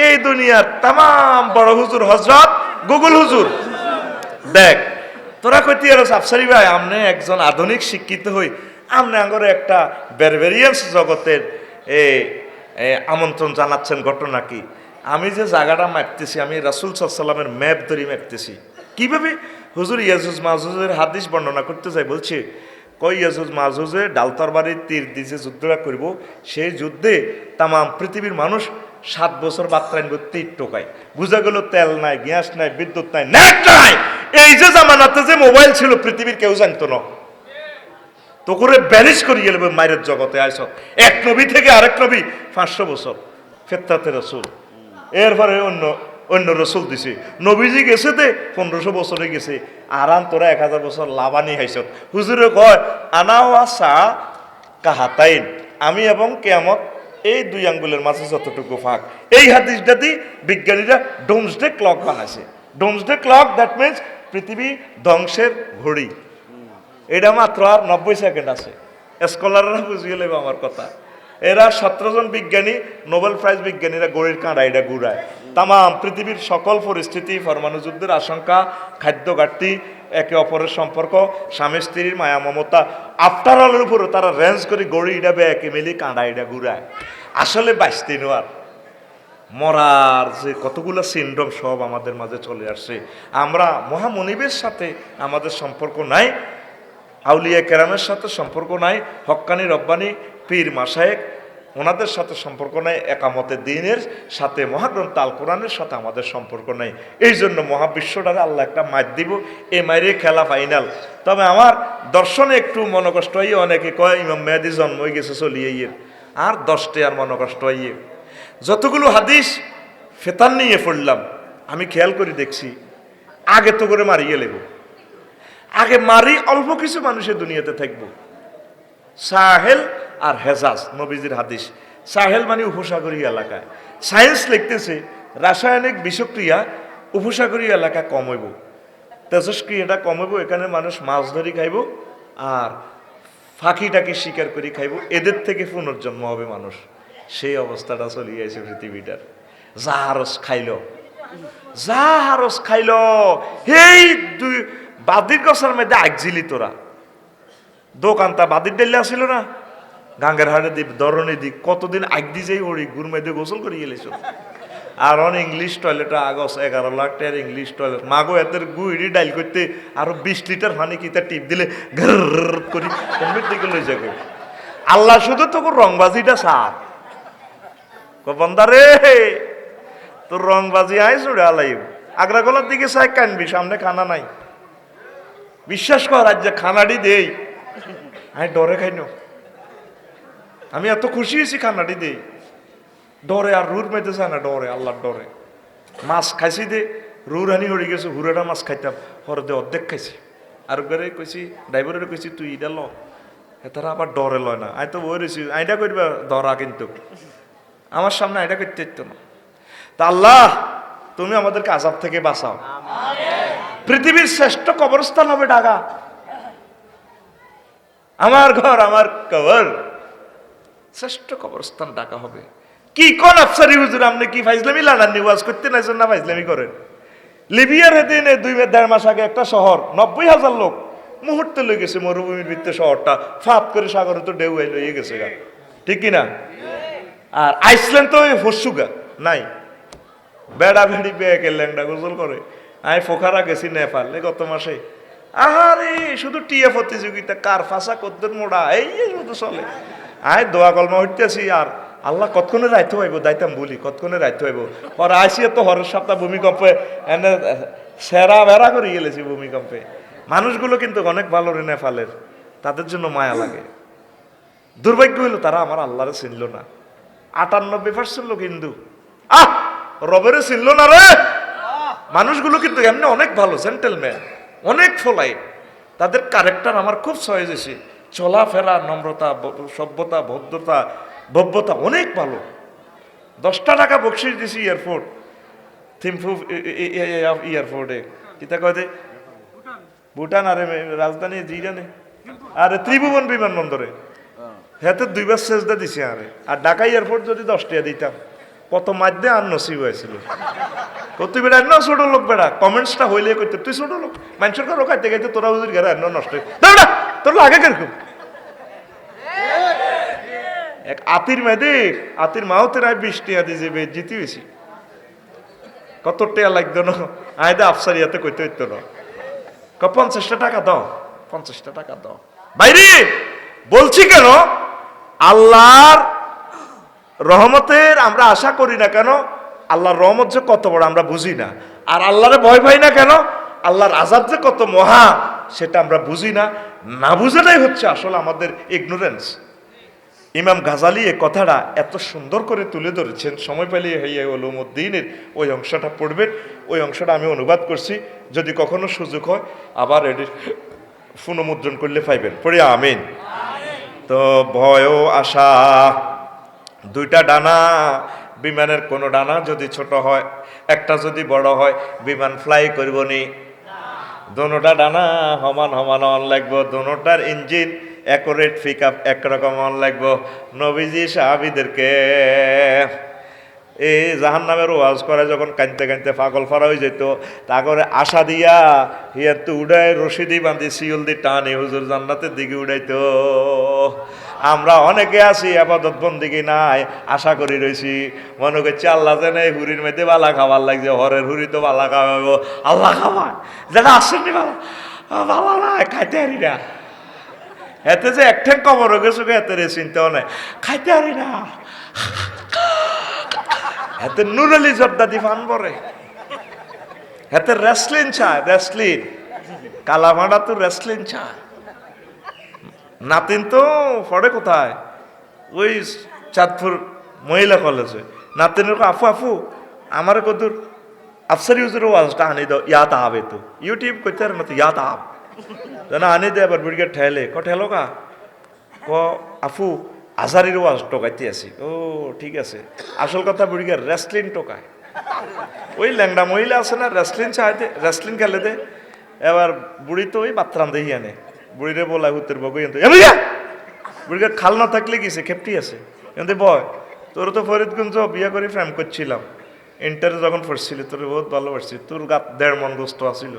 এই দুনিয়ার তাম বড় হুজুর হজরত গুগল হুজুর। দেখ তোরা কইতে আর আফসারি ভাই, আমনে একজন আধুনিক শিক্ষিত হই, আমনে আঙ্গরে একটা বেরবেরিয়ান্স জগতের আমন্ত্রণ জানাচ্ছেন। ঘটনা কি? আমি যে জায়গাটা মাপতেছি, আমি রাসূল সাল্লাল্লাহু আলাইহি ওয়াসাল্লামের ম্যাপ ধরে মাপতেছি। কিভাবে? হুজুর ইয়াজুজ মাজুজের হাদিস বর্ণনা করতে যাই, বলছে কই ইয়াজুজ মাজুজে ডাল তরবারির তীর দিয়ে যুদ্ধটা করব, সেই যুদ্ধে তাম পৃথিবীর মানুষ 7 বছর বার্তা আনবো তীর টোকায়। বুঝা গেল তেল নাই, গ্যাস নাই, বিদ্যুৎ নাই, নেট নাই। এই যে জামানাতে যে মোবাইল ছিল পৃথিবীর কেউ জানতো না। তো করে ব্যানিশ করে গেলে মায়ের জগতে আইস, এক নবী থেকে আরেক নবী 500 বছর ফেতরাতে রসুল, এরপরে অন্য অন্য রসুল দিছে। নবীজি গেছে তে 1500 বছরে গেছে, আরাম তোরা 1000 বছর লাভানি হাইছ। হুজুরে কয় আনাওয়া সা কাহাতাইন, আমি এবং কিয়ামত এই 2 আঙ্গুলের মাঝে যতটুকু ফাঁক। এই হাদিসটা দিয়ে বিজ্ঞানীরা ডোমসডে ক্লক বানাইছে। ডোমসডে ক্লক দ্যাট মিনস পৃথিবী ধ্বংসের ঘড়ি। এটা মাত্র আর 90 সেকেন্ড আছে। স্কলাররা বুঝিয়ে নেবে আমার কথা। এরা 17 জন বিজ্ঞানী, নোবেল প্রাইজ বিজ্ঞানীরা গড়ির কাঁড়া এটা ঘুরায়। তাম পৃথিবীর সকল পরিস্থিতি, পরমাণু যুদ্ধের আশঙ্কা, খাদ্য ঘাটতি, একে অপরের সম্পর্ক, স্বামী স্ত্রীর মায়া মমতা, আফটার অলের উপরে তারা রেঞ্জ করে গড়ি এটা একে মিলি কাঁড়া এটা ঘুরায়। আসলে 22 দিন আর মরার যে কতগুলো সিনড্রোম সব আমাদের মাঝে চলে আসছে। আমরা মহামনিবের সাথে আমাদের সম্পর্ক নাই, আউলিয়া কেরামের সাথে সম্পর্ক নাই, হক্কানি রব্বানি পীর মাশায়েখ ওনাদের সাথে সম্পর্ক নাই, একামতে দ্বীনের সাথে মহাগ্রন্থ আল কোরআনের সাথে আমাদের সম্পর্ক নাই। এই জন্য মহাবিশ্বটারে আল্লাহ একটা মার দিব, এই মাইরে খেলা ফাইনাল। তবে আমার দর্শনে একটু মনকষ্ট হইয়ে, অনেকে কয় ইমাম মেহেদী জন্ম হয়ে গেছে চলিয়ে ইয়ে, আর 10টে আর মনকষ্ট হইয়ে। যতগুলো হাদিস ফেতান নিয়ে পড়লাম, আমি খেয়াল করে দেখছি আগে তো করে মারিয়ে লেব, আগে মারি অল্প কিছু মানুষের দুনিয়াতে থাকবো। সাহেল আর হেজাজ নবীজির হাদিস। সাহেল মানে উপসাগরীয় এলাকা। সায়েন্স লিখতেছে রাসায়নিক বিষক্রিয়া উপসাগরীয় এলাকা কমইব, তেজস্ক্রিয়াটা কমইব, এখানে মানুষ মাছ ধরি খাইব আর ফাঁকিটাকে শিকার করে খাইব, এদের থেকে পুনর্জন্ম হবে মানুষ। সেই অবস্থাটা চলিয়ে আছে পৃথিবীটার। জাহারস খাইল, জাহারস খাইল, এই দুই বাদির গছার মধ্যে আগজিলি তোরা দোকানটা বাদির ডেলে আসিল না, গাঙ্গের হাড়ে দ্বীপ ধরনী দিক কতদিন আগ দি যাই ওড়ি গুর মধ্যে গোসল করে গেলেছ। আর অন ইংলিশ টয়লেট আগস 11 লাখ টাকার ইংলিশ টয়লেট, মাগো এদের গুইড়ি ডাইল করতে আরো 20 লিটার পানি কিতা টিপ দিলে ঘর করি কমির দিকে লই যাবে। আল্লাহ শুধু তোকে রংবাজিটা সার বন্দারে, তোর রংবাজি আইস উড়ে আলাই আগ্রা গলার দিকে চাই কানবি, সামনে খানা নাই। বিশ্বাস কর আজ যে খানাটি দেই আমি ডরে খাইনো, আমি এত খুশি হয়েছি খানাটি দেই ডরে, আর রুর মেতে চায় না ডরে, আল্লাহর ডরে। মাছ খাইছি দে রুর হানি হয়ে গেছে, হুরেটা মাছ খাইতাম হরে দে অর্ধেক খাইছি। আর ঘরে কইছি ড্রাইভারের কইছি তুই ইটা ল, তারা আবার ডরে লয় না। আই তো বই রয়েছি আইটা করবা ধরা, কিন্তু আমার সামনে আইটা করতে ইতো না। তা আল্লাহ তুমি আমাদেরকে আযাব থেকে বাঁচাও। পৃথিবীর শ্রেষ্ঠ কবরস্থান হবে ঢাকা, আমার ঘর আমার কবর, শ্রেষ্ঠ কবরস্থান ঢাকা হবে। কি কোন আফসারি হুজুর আপনি কি ফাইজলামি লানার নিওয়াজ করতে নাইছেন না ফাইজলামি করেন? লিবিয়ার হেদিনে 2-1.5 মাস আগে একটা শহর 90,000 লোক মুহূর্তে লই গেছে মরুভূমির ভিতরে, শহরটা ফাপ করে সাগরে তো ঢেউ লইয়ে গেছে গা, ঠিক কিনা? আর আইসল্যান্ড তো ফসুগা নাই, বেড়া ভেড়ি বেয়ে ল্যাংডা গোসল করে। আমি ফোকারা গেছি নেপাল গত মাসে, আহারে শুধু টিএ প্রতিযোগিতা, কার ফাঁসা কদ্দুর মোড়া এই শুধু চলে। আয় দোয়া কলমা উঠতেছি, আর আল্লাহ কতক্ষণে রাইতে হইব দাইতাম বলি, কতক্ষণে রাইতে হইব। পরে আইসি তো হরের সপ্তাহ ভূমিকম্পে এনে সেরা বেড়া করে গেলেছি ভূমিকম্পে। মানুষগুলো কিন্তু অনেক ভালো রে নেপালের, তাদের জন্য মায়া লাগে। দুর্ভাগ্য হইল তারা আমার আল্লাহরে চিনল না। 98% লোক হিন্দু, রবেরে চিনল না রে। মানুষগুলো কিন্তু এমনি অনেক ভালো, জেন্টেলম্যান, অনেক ফলাই, তাদের ক্যারেক্টার আমার খুব সহজ হয়েছে, চলাফেরা, নম্রতা, সভ্যতা, ভব্যতা অনেক ভালো। 10টা টাকা বকশিস দিছি এয়ারপোর্ট, থিম্ফু এয়ারপোর্টে, কিতা কয় দে ভুটান, আরে রাজধানী জিরানে, আরে ত্রিভুবন বিমানবন্দরে হাতে 2বার সেজদা দিছি। আরে আর ঢাকা এয়ারপোর্ট যদি 10 টাকা দিতাম কত মাধ্যে আর নসিব হয়েছিল। তুই বেড়া না ছোট লোক, বেড়া কমেন্টসটা হইলে করতে তুই ছোট লোক, মানুষের ঘর খাইতে খাইতে তোরা হুজুর ঘরে এন্ন নষ্ট বেড়া তোর লাগে কিরকম। এক আতির মেয়েদে আতির মাওতের আয় 20 টাকা দিয়ে যাবে জিতি হয়েছি, কত টাকা লাগতো না আয়দা আফসারিয়াতে কইতে হইতো না। 50টা টাকা দাও, 50টা টাকা দাও। বাইরে বলছি কেন, আল্লাহর রহমতের আমরা আশা করি না কেন, আল্লাহর রহমত যে কত বড় আমরা বুঝি না। আর আল্লাহরে ভয় পাই না কেন, আল্লাহর আযাব যে কত মহা সেটা আমরা বুঝি না। না বুঝাটাই হচ্ছে আসলে আমাদের ইগনোরেন্স। ইমাম গাজালি এ কথাটা এত সুন্দর করে তুলে ধরেছেন, সময় পেলে ইহয়া উলুমুদ্দিনের ওই অংশটা পড়বেন। ওই অংশটা আমি অনুবাদ করছি, যদি কখনো সুযোগ হয় আবার এটির পুনঃমুদ্রণ করলে পাইবেন, পড়ি আমিন। তো ভয় ও আশা 2টা ডানা, বিমানের কোনো ডানা যদি ছোট হয়, একটা যদি বড় হয়, বিমান ফ্লাই করব নি। দোনোটা ডানা সমান সমান অন লাগবো, দোনোটার ইঞ্জিন অ্যাকুরেট পিক আপ একরকম অন লাগবো। নবীজি সাহাবীদেরকে এই জাহান্নামের ওয়াজ করে যখন কাঁদতে কাঁদতে পাগল ফারা হয়ে যেত, তা করে আশা দিয়া হিয়ার তো উড়ায় রশিদি বাঁধি শিউল দি টানে হুজুর জান্নাতের দিকে উড়াইতো। আমরা অনেকে আছি আবাদত বন্দিগি নাই, আশা করি রয়েছি, মনে করছি আল্লাহ যেন এই হুরির মধ্যে বালা খাবার লাগছে, হরের হুরি তো বালা খাওয়াবো, আল্লাহ খাওয়ায় যেন আসেনি বালা, বালা না খাইতে হারি না। এতে যে এক ঠ্যাং কবর গেছো এতে রে চিন্তাও নাই, খাইতে হারি না। এতে নুরালি জর্দাদি ফান পরে, এতে রেসলিন চায়, রেসলিন কালামাডা তো রেসলিন চায়। নাতিন তো পড়ে কোথায়, ওই চাঁদপুর মহিলা কলেজে। নাতিনের আফু আফু আমার কদুর আফসারি হুজুর ওয়াজটা আনি দাও, ইয়াত আবে তো ইউটিউব করতে আর না তো ইয়াত আব জানা আনি দে। আবার বুড়িকে ঠেলে ঠেলো কা ক আফু আজারির ওয়াজ টোকাইতে আসি। ও ঠিক আছে, আসল কথা বুড়িকে রেসলিন টোকায়। ওই ল্যাংডা মহিলা আছে না, রেসলিন চায় দে, রেসলিন খেলে দে। এবার বুড়ি তো ওই বাত্রান দেই আনে, বুড়িরে বলা হুতের বগই আনতে, বুড়িকে খাল না থাকলে গেছে খেপটি আছে কিন্তু বয় তোর তো ফরিদগঞ্জ বিয়ে করে ফ্রেম করছিলাম, ইন্টারে যখন পড়ছিলি তোর বহুত ভালোবাসছি, তোর গাত 1.5 মন গোস্ত আসিল,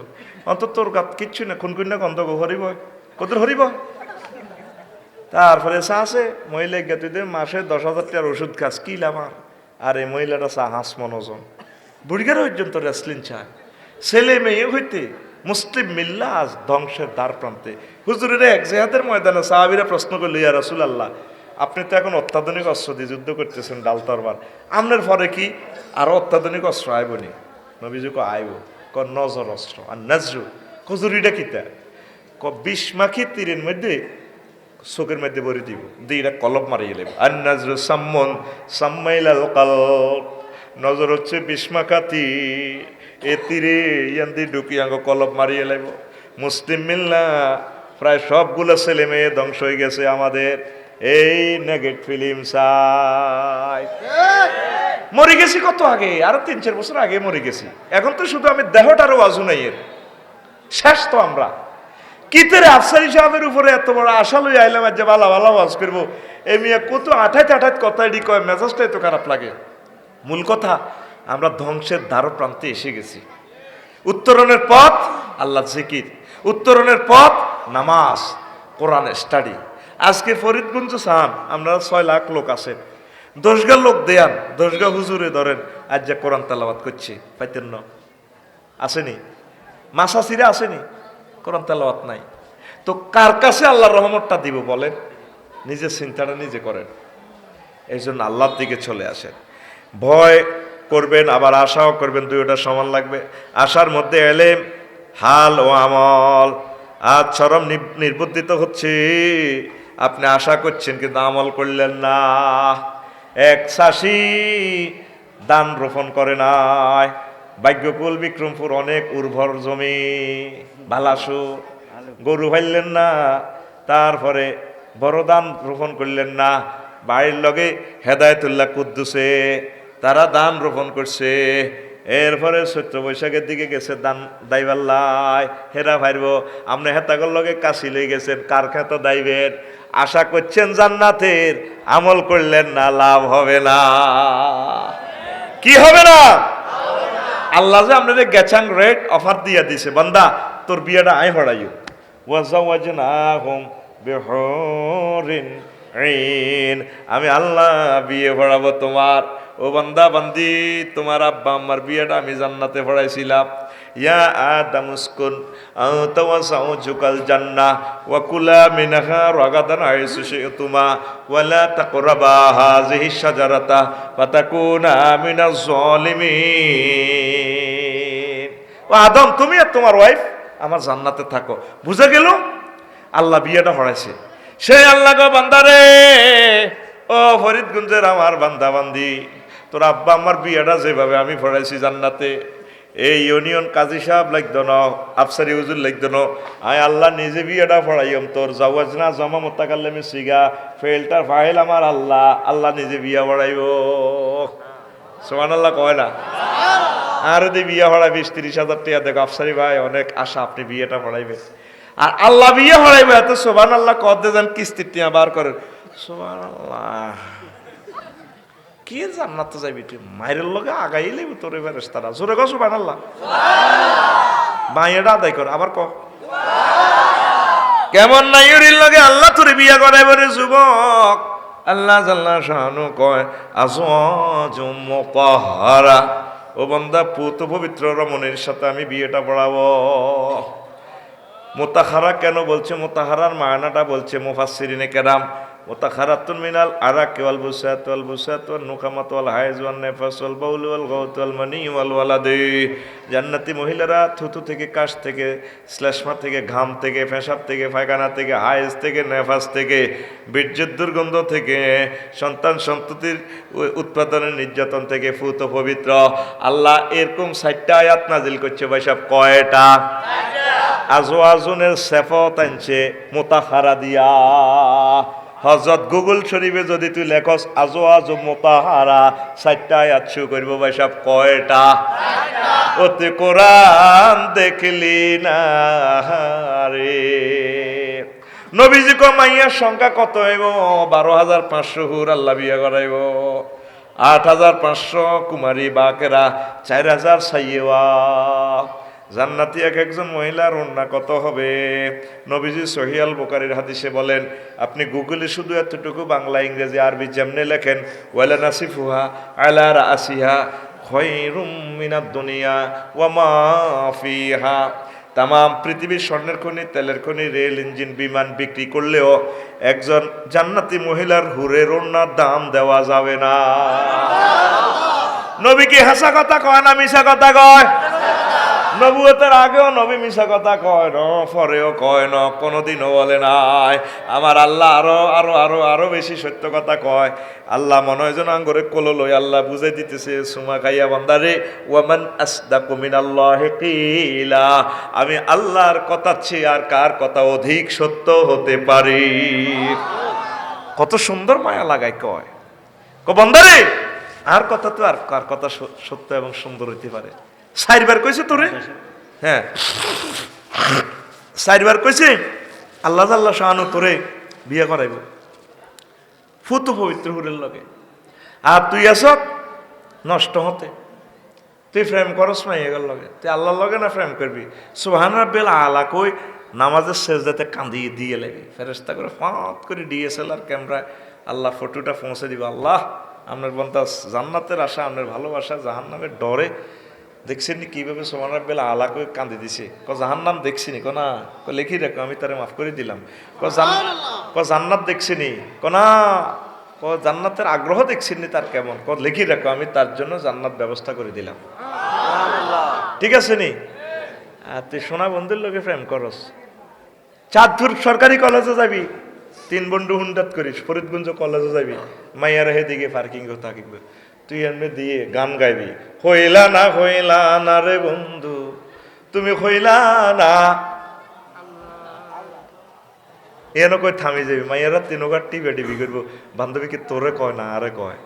অন্তত তোর গাত কিচ্ছু না, খুনকুন্না গন্ধ হরিব কত হরিব। তারপরে চা আছে মহিলা গেতুদের মাসে 10,000 টাকার ওষুধ খাস কি লাভ। আর এই মহিলাটা চা হাঁস মনোজন, বুড়িগার পর্যন্ত রেসলিন চায়। ছেলে মেয়ে হইতে মুসলিম মিল্লা আজ ধ্বংসের দ্বার প্রান্তে। হুজুরের এক জেহাদের ময়দানে সাহাবীরা প্রশ্ন করল, ইয়া রাসূলুল্লাহ, আপনি তো এখন অত্যাধুনিক অস্ত্র দিয়ে যুদ্ধ করতেছেন, ডাল তরবার, আপনার পরে কি আরো অত্যাধুনিক অস্ত্র আইব নি? নবীজি কো আইব, ক নজর অস্ত্র আর নাজরু। হুজুরিটা কিতা ক 20 মাখি তীরের মধ্যে চোখের মধ্যে ভরে দিব, দিয়ে কলব মারিয়ে লেব। আর নাজরু সাম্মন সাম্মাইলাল কলব, নজর হচ্ছে 20 মাখা তীর, এ তীরে ইয়ান দিয়ে ঢুকিয়াঙ্গ কলব মারিয়ে লেব। মুসলিম মিল্লা প্রায় সবগুলো ছেলে মেয়ে ধ্বংস হয়ে গেছে আমাদের এই নেগেট ফিল্ম চাই। মরে গেছি কত আগে, আরো 3-4 বছর আগে মরে গেছি। এখন তো শুধু আমি দেহটারও আজু নাই, এর শেষ তো আমরা। কিতের আফসারি সাহেবের উপরে এত বড় আশা লই আইলাম যে ভালো ভালো ওয়াজ করবো, এই মেয়ে কত আঠাইত কথা এডি কয়, মেজাজটা এত খারাপ লাগে। মূল কথা আমরা ধ্বংসের দ্বার প্রান্তে এসে গেছি। উত্তরণের পথ আল্লাহ জিকির, উত্তরণের পথ নামাজ, কোরআন স্টাডি। আজকে ফরিদগঞ্জ সান আমরা 6 লাখ লোক আছেন, 10 লোক দেয়ান, 10 হুজুরে ধরেন আজ যে কোরআন তেলাওয়াত করছে, পাইতেন না আসেনি, মাসাসিরা আসেনি, কোরআন তেলাওয়াত নাই। তো কার কাছে আল্লাহর রহমতটা দিব বলেন? নিজের চিন্তাটা নিজে করেন। এই জন্য আল্লাহর দিকে চলে আসেন, ভয় করবেন আবার আশাও করবেন, দুইটা সমান লাগবে। আশার মধ্যে এলেম, হাল ও আমল। আজ চরম নির্বুদ্ধিত হচ্ছে, আপনি আশা করছেন কিন্তু আমল করলেন না। এক চাষি ধান রোপণ করে নাই, ভাগ্যকুল বিক্রমপুর অনেক উর্বর জমি, ভালাসু, গরু ফাইলেন না, তারপরে বড় ধান রোপণ করলেন না। বাড়ির লগে হেদায়েতুল্লাহ কুদ্দুসে তারা ধান রোপণ করছে। এরপরে চৈত্র বৈশাখের দিকে গেছে ধান দাইবাল্লাই, হেরা ভাইব আপনি হেতাগর লগে কাশি লই গেছেন, কার খেত দাইবেন? আশা করছেন জান্নাতের, আমল করলেন না, লাভ হবে না। কি হবে না? আল্লাহ যে আপনাদের গেছাং রেট অফার দিয়া দিছে, বান্দা তোর বিয়েটা আই হড়াইও, ওয়াজাওয়াজনাহুম বিহুরিন আইন, আমি আল্লাহ বিয়ে পড়াবো তোমার। ও বান্দা বান্দি, তোমার আব্বা আম্মার বিয়েটা আমি জান্নাতে পড়াইছিলাম। ইয়া আদম উসকুন আনতা ওয়া যাওজুকাল জান্নাহ ওয়া কুলা মিনহা রাগাদান হাইসু শি'তুমা ওয়া লা তাকরাবা হাযিহি শাজারাতা ফাতাকুনা মিনাজ জালিমিন। ও আদম, তুমি আর তোমার ওয়াইফ আমার জান্নাতে থাকো। বুঝা গেল? আল্লাহ বিয়েটা পড়াইছে। সেই আল্লাহ গো বান্দারে, ও ফরিদগঞ্জের আমার বান্দা বান্দি, তোর আব্বা আমার বিয়েটা যেভাবে আমি পড়াইছি জান্নাতে, এই ইউনিয়ন কাজী সাহেব লাগত ন, আফসারি হুজুর লাগত ন, আয় আল্লাহ নিজে বিয়েটা পড়াইম তোর জাওয়াজ না জমা মোত্তাকাল্লামে সিগা ফেলটার ফাইল আমার আল্লাহ, আল্লাহ নিজে বিয়া পড়াইব। সুবহানাল্লাহ কয় না? আর যদি বিয়া পড়ায় 20-30 হাজার টাকা দেখো, আফসারি ভাই অনেক আশা আপনি বিয়েটা পড়াইবে, আর আল্লাহ বিয়ে পড়াইবে এত সুবহানাল্লাহ কত যান কিস্তির টিয়া বার করেন। সুবহানাল্লাহ, কি জান্নাতে যাইবি তুই? মায়ের লগে আগাইলেই তোর এবারে তারা জোরে কো সুবহানাল্লাহ। মায়েরা আদায় কর, আবার ক কেমন নাইরির লগে আল্লাহ তোরে বিয়া করাইব রে যুবক। আল্লাহ জাল্লা শানু কয় আজওয়াজুম মুতাহহারা, ও বান্দা পুত পবিত্র রমণীর সাথে আমি বিয়েটা পড়াবো। মুতাহারা কেন বলছে, মুতাহারার মায়নাটা বলছে মুফাসসিরিনে কেরাম, মুতাহারাতুন মিনাল আরাক ওয়াল বুসাত ওয়াল বুসাত ওয়ান নুকামাত ওয়াল হায়জ ওয়ান নিফাস ওয়াল বাউল ওয়াল গাউত ওয়াল মানি ওয়াল ওয়ালাদি। জান্নাতি মহিলারা থুতু থেকে, কাশ থেকে, শ্লেষ্মা থেকে, ঘাম থেকে, পেশাব থেকে, পায়খানা থেকে, হায়েজ থেকে, নেফাস থেকে, বীর্যের দুর্গন্ধ থেকে, সন্তান সন্ততির উৎপাদনের নির্যাতন থেকে পুত পবিত্র। আল্লাহ এরকম ৬০টা আয়াত নাজিল করছে ভাই সাহেব। কয়টা? আজওয়াজুনের সেফত আনছে মুতাহারা দিয়া। হযরত গুগল শরীফে যদি তুই লেখস আজওয়াজ মুতাহারা ৬০টা আয়াত শু করব ভাই সাহেব। কয়টা? অতি কোরআন দেখলি না রে। নবীজি কো মাইয়ার সংখ্যা কত হইব? ১২,৫০০ হুর আল্লাহ বিয়া করাইব। ৮,৫০০ কুমারী বাকেরা, ৪,০০০ সাইয়েওয়া। জান্নাতি এক একজন মহিলার ওন্না কত হবে? নবীজি সহিহ আল বুখারীর হাদিসে বলেন, আপনি গুগলে শুধু এতটুকু বাংলা ইংরেজি আরবি যেমনে লেখেন ওয়ালা নাসিফুহা আলা রাসিহা খায়রুম মিনাদ দুনিয়া ওয়া মা ফিহা, তাম পৃথিবীর স্বর্ণের খনি, তেলের খনি, রেল ইঞ্জিন, বিমান বিক্রি করলেও একজন জান্নাতি মহিলার হুরের ওন্নার দাম দেওয়া যাবে না। নবী কি হাসা কথা কয় না মিছা কথা কয়? নবুয়তের আগেও নবী মিছা কথা কয় না, পরেও কয় না, কোনোদিনও বলে নাই। আমার আল্লাহ আরো আরো আরো আরো বেশি সত্য কথা কয়। আল্লাহ মনে হয় যেন আঙ্গরে কোলো লই আল্লাহ বুঝাই দিতেছে, সুমা খাইয়া বান্দারে ওয়ামান আসদাকু মিনাল্লাহি কিলা, আমি আল্লাহর কথা চেয়ে আর কার কথা অধিক সত্য হতে পারি? কত সুন্দর মায়া লাগায় কয়, বান্দারে আর কথা তো আর কার কথা সত্য এবং সুন্দর হইতে পারে? ৪ বার কইছে তোরে, হ্যাঁ ৪ বার কইছে আল্লাহ জাল্লা শাআনু তোরে বিয়ে করাইব ফুত পবিত্র হুরের লগে। আর তুই আস নষ্ট হতে, তুই প্রেম করস মাইয়ার লগে, তুই আল্লাহর লগে না প্রেম করবি? সুবহান রাব্বিল আলা কই নামাজের সেজদাতে কাঁদিয়ে দিয়ে লাগি, ফেরেশতা করে ফাঁত করে ডিএসএলআর ক্যামেরায় আল্লাহ ফটোটা পৌঁছে দিব। আল্লাহ আপনার বন্ধা জান্নাতের আশা, আপনার ভালোবাসা, জাহান্নামের ডরে দেখছেন কিভাবে সুবহান রাব্বিল আলা কই কাঁদি দিছে। জাহান্নাম দেখছিনি? না। লিখি রাখো, আমি তারে মাফ করে দিলাম। জান্নাত দেখছিনি? না। জান্নাতের আগ্রহ দেখছিনি তার কেমন? লিখি রাখো, আমি তার জন্য জান্নাত ব্যবস্থা করে দিলাম। ঠিক আছে নি? তুই সোনা বন্ধুর লোকে প্রেম করস, চাঁদপুর সরকারি কলেজে যাবি, 3 বন্ধু হুন্ডাত করিস, ফরিদগঞ্জ কলেজে যাবি, মাইয়ার দিকে পার্কিং থাকিব, তুই এমনি দিয়ে গান গাইবি, হইলা না রে বন্ধু তুমি হইলা না, এন কই থামি যাবি। মাইয়ারা 3 ঘাট টিভি টিভি করবো, বান্ধবীকে তোরে কয় না আরে কয়,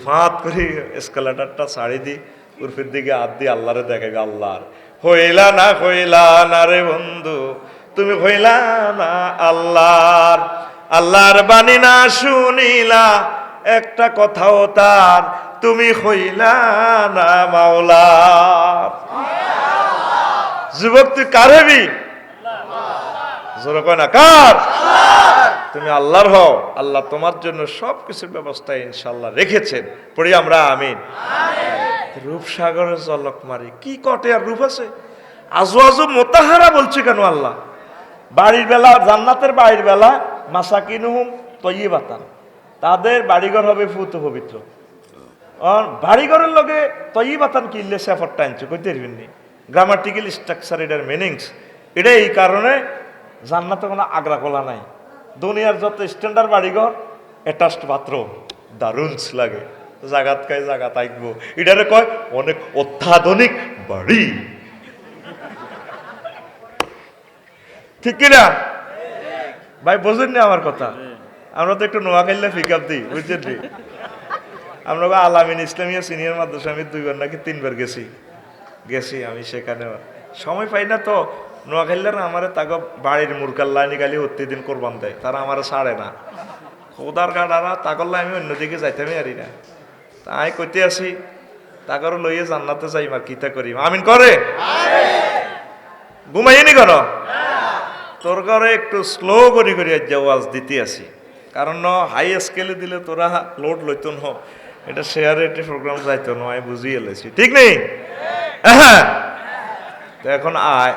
ফাঁত করি এসকালেটারটা ছাড়ি দি, উর্ফের দিকে হাত দিয়ে আল্লাহরে দেখাবি। আল্লাহর হইলা না রে বন্ধু তুমি হইলা না, আল্লাহর বাণী না শুনিলা একটা কথাও তার, তুমি হইলা না মাওলার। যুবক তুই কার হবি? জোরে কয় না কার? তুমি আল্লাহর হও। আল্লাহ তোমার জন্য সবকিছুর ব্যবস্থা ইনশাআল্লাহ রেখেছেন। পড়ি আমরা আমিন। রূপসাগরের জলক মারি কি কটে আর রূপ আছে? আজওয়াজু মুতাহারা বলছে কেন আল্লাহ? বাড়ির বেলা, জান্নাতের বাড়ির বেলা মাসাকিনুহুম তয়্যিবাতান, তাদের বাড়িঘর হবে ফুত পবিত্র। বাড়িঘরের লগে তয়্যিবাতান কিনলে সেফরটা আনছে কইতে পারবেন নি। গ্রামাটিক্যাল স্ট্রাকচার, এটার মিনিংস এটা এই কারণে জান্নাতে কোনো আগ্রা কোলা নাই। দুনিয়ার যত স্ট্যান্ডার্ড বাড়িঘর অ্যাটাচড বাথরুম দারুণ লাগে, জাগাত খাই জাগাত আইকবো, এটারে কয় অনেক অত্যাধুনিক বাড়ি, ঠিক কিনা ভাই? বোঝেন না আমার কথা? আমরা তো একটু নোয়াখাইলে পিক আপ দিই, বুঝছেন? আমরা আলামিন ইসলামিয়া সিনিয়র মাদ্রাসা আমি 2 বার নাকি 3 বার গেছি আমি সেখানে, সময় পাই না তো। নোয়াখাইলার আমার তাকে বাড়ির মুরকাল্লা নিকালি প্রতিদিন কোরবান দেয়, তারা আমার ছাড়ে না। খোদার গাড়ারা তাকল্লা আমি অন্যদিকে যাইতামই পারি না। তাই কইতে আসি তাকেও লইয়ে জান্নাতে যাই, আর কিতা করি? আমিন করে ঘুমাইনি কেন? তোর ঘরে একটু স্লো করি করি আজ ওয়াজ দিতে আসি, কারণ হাই স্কেলে দিলে তোরা লোড লইত ন, এটা শেয়ারে একটা প্রোগ্রাম যাইতো না, আমি বুঝিয়ে এলেছি, ঠিক নেই? হ্যাঁ, তো এখন আয়,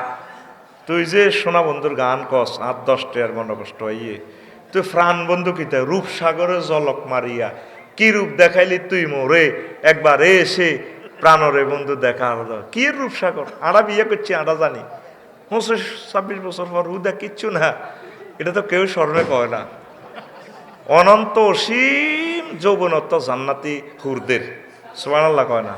তুই যে সোনা বন্ধুর গান কস 8-10 আর মনে কষ্ট হইয়ে, তুই প্রাণ বন্ধু কিতা রূপসাগরে জলক মারিয়া কি রূপ দেখাইলি তুই মোরে, একবার এসে প্রাণরে বন্ধু দেখা, কি রূপসাগর, আড়া বিয়ে করছি, আড়া জানি 25-26 বছর পর হুদা কিচ্ছু না, এটা তো কেউ স্মরণে কয় না। অনন্ত অসীম যৌবনত্ব জান্নাতি হুরদের, সুবহানাল্লাহ কয় না?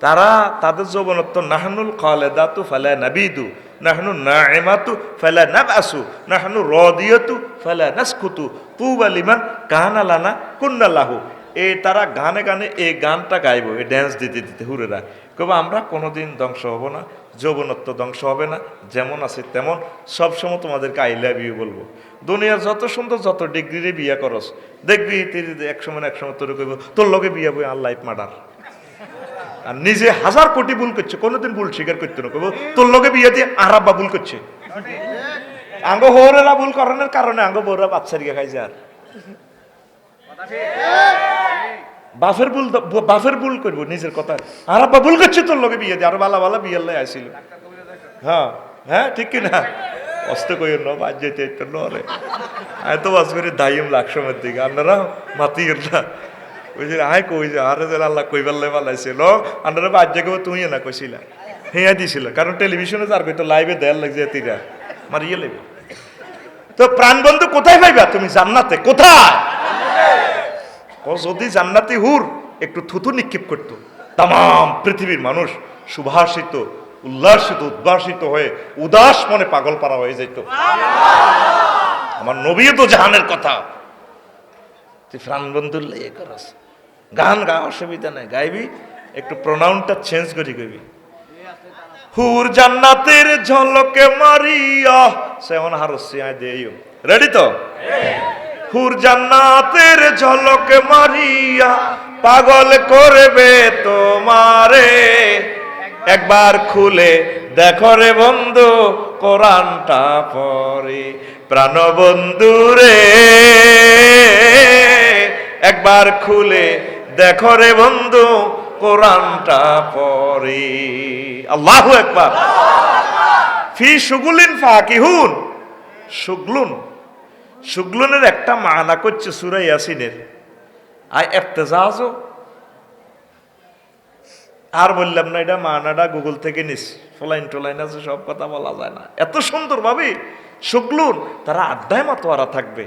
তারা তাদের যৌবনত্ব নাহনুল খালেদাতু ফালা নাবিদু, নাহনু নাইমাতু ফালা নাবআসু, নাহনু রাদিয়াতু ফালা নাসকুতু, তুবা লিমান কানা লানা কুন্না লাহু। এই তারা গানে গানে এই গানটা গাইব, এই ড্যান্স দিতে দিতে হুরেরা কবে আমরা কোনোদিন ধ্বংস হব না, যৌবনত্ব ধ্বংস হবে না, যেমন আছে তেমন সবসময় তোমাদেরকে আই লাভ ইউ বলবো। দুনিয়ার যত সুন্দর যত ডিগ্রিরে বিয়া করস, দেখবি একসময় তোর কইব তোর লগে বিয়া বই আর লাইফ মার্ডার, আর নিজে 1000 কোটি ভুল করছে, কোনোদিন ভুল স্বীকার করতে না, কইব তোর লগে বিয়া দিয়ে আর আব্বা ভুল করছে। আঙ্গ হৌরেরা ভুল করানোর কারণে আঙ্গ বউরা বাচ্চার গিয়ে খাইছে, আর বাফের ভুল করবো নিজের কথা, আর আব্বা ভুল করছে তোর লগে বিয়ে দিয়ে, আরো বালা বালা বিয়ের লাই আসিল। হ্যাঁ হ্যাঁ, ঠিক কিনা? অস্ত কই বাজ যেতে নরে এত বাস করে দাইম লাকসমের দিকে, আপনারা মাতিয়ে না ওই যে আয় কই যে আরে আল্লাহ কইবার লাই বালাইছিল, আপনারা বাজ জায়গা তুই না কইছিলা, হ্যাঁ দিছিল, কারণ টেলিভিশনে যার কইতো লাইভে দেয়ার লাগছে তিরা মারিয়ে লেবে। তো প্রাণবন্ধু কোথায় পাইবা তুমি? জান্নাতে। কোথায়? যদি জান্নাতি হুর একটু থুতু নিক্ষেপ করতো, তাম পৃথিবীর মানুষ সুভাষিত, উল্লাসিত, উদ্ভাসিত হয়ে উদাস মনে পাগল পারা হয়ে যেত। আমার নবীও তো জাহানের কথা, তুই প্রাণবন্ধুর লেগে করস, গান গা, অসুবিধা নাই, গাইবি, একটু প্রোনাউনটা চেঞ্জ করি কইবি। হুর জান্নাতের ঝলকে মারিয়া সেমন হারসি আয় দেইও, রেডি তো? হুর জান্নাতের ঝলকে মারিয়া পাগল করবে তোমারে, একবার খুলে দেখো রে বন্ধু কোরআনটা পড়ে, প্রাণ বন্ধু রে একবার খুলে দেখো রে বন্ধু কোরআনটা পড়ে। আল্লাহু আকবার। ফি শুগুলিন ফাকিহুন, শুগলুন, শুগলুনের একটা মানা করছে সূরা ইয়াসিনের, আই ইফতেজাজও, আর বললাম না, এটা মানাটা গুগল থেকে নিস, ফলাইন টোলাইন আছে, সব কথা বলা যায় না, এত সুন্দর ভাবে শুগলুন, তারা আড্ডায় মাতোয়ারা থাকবে।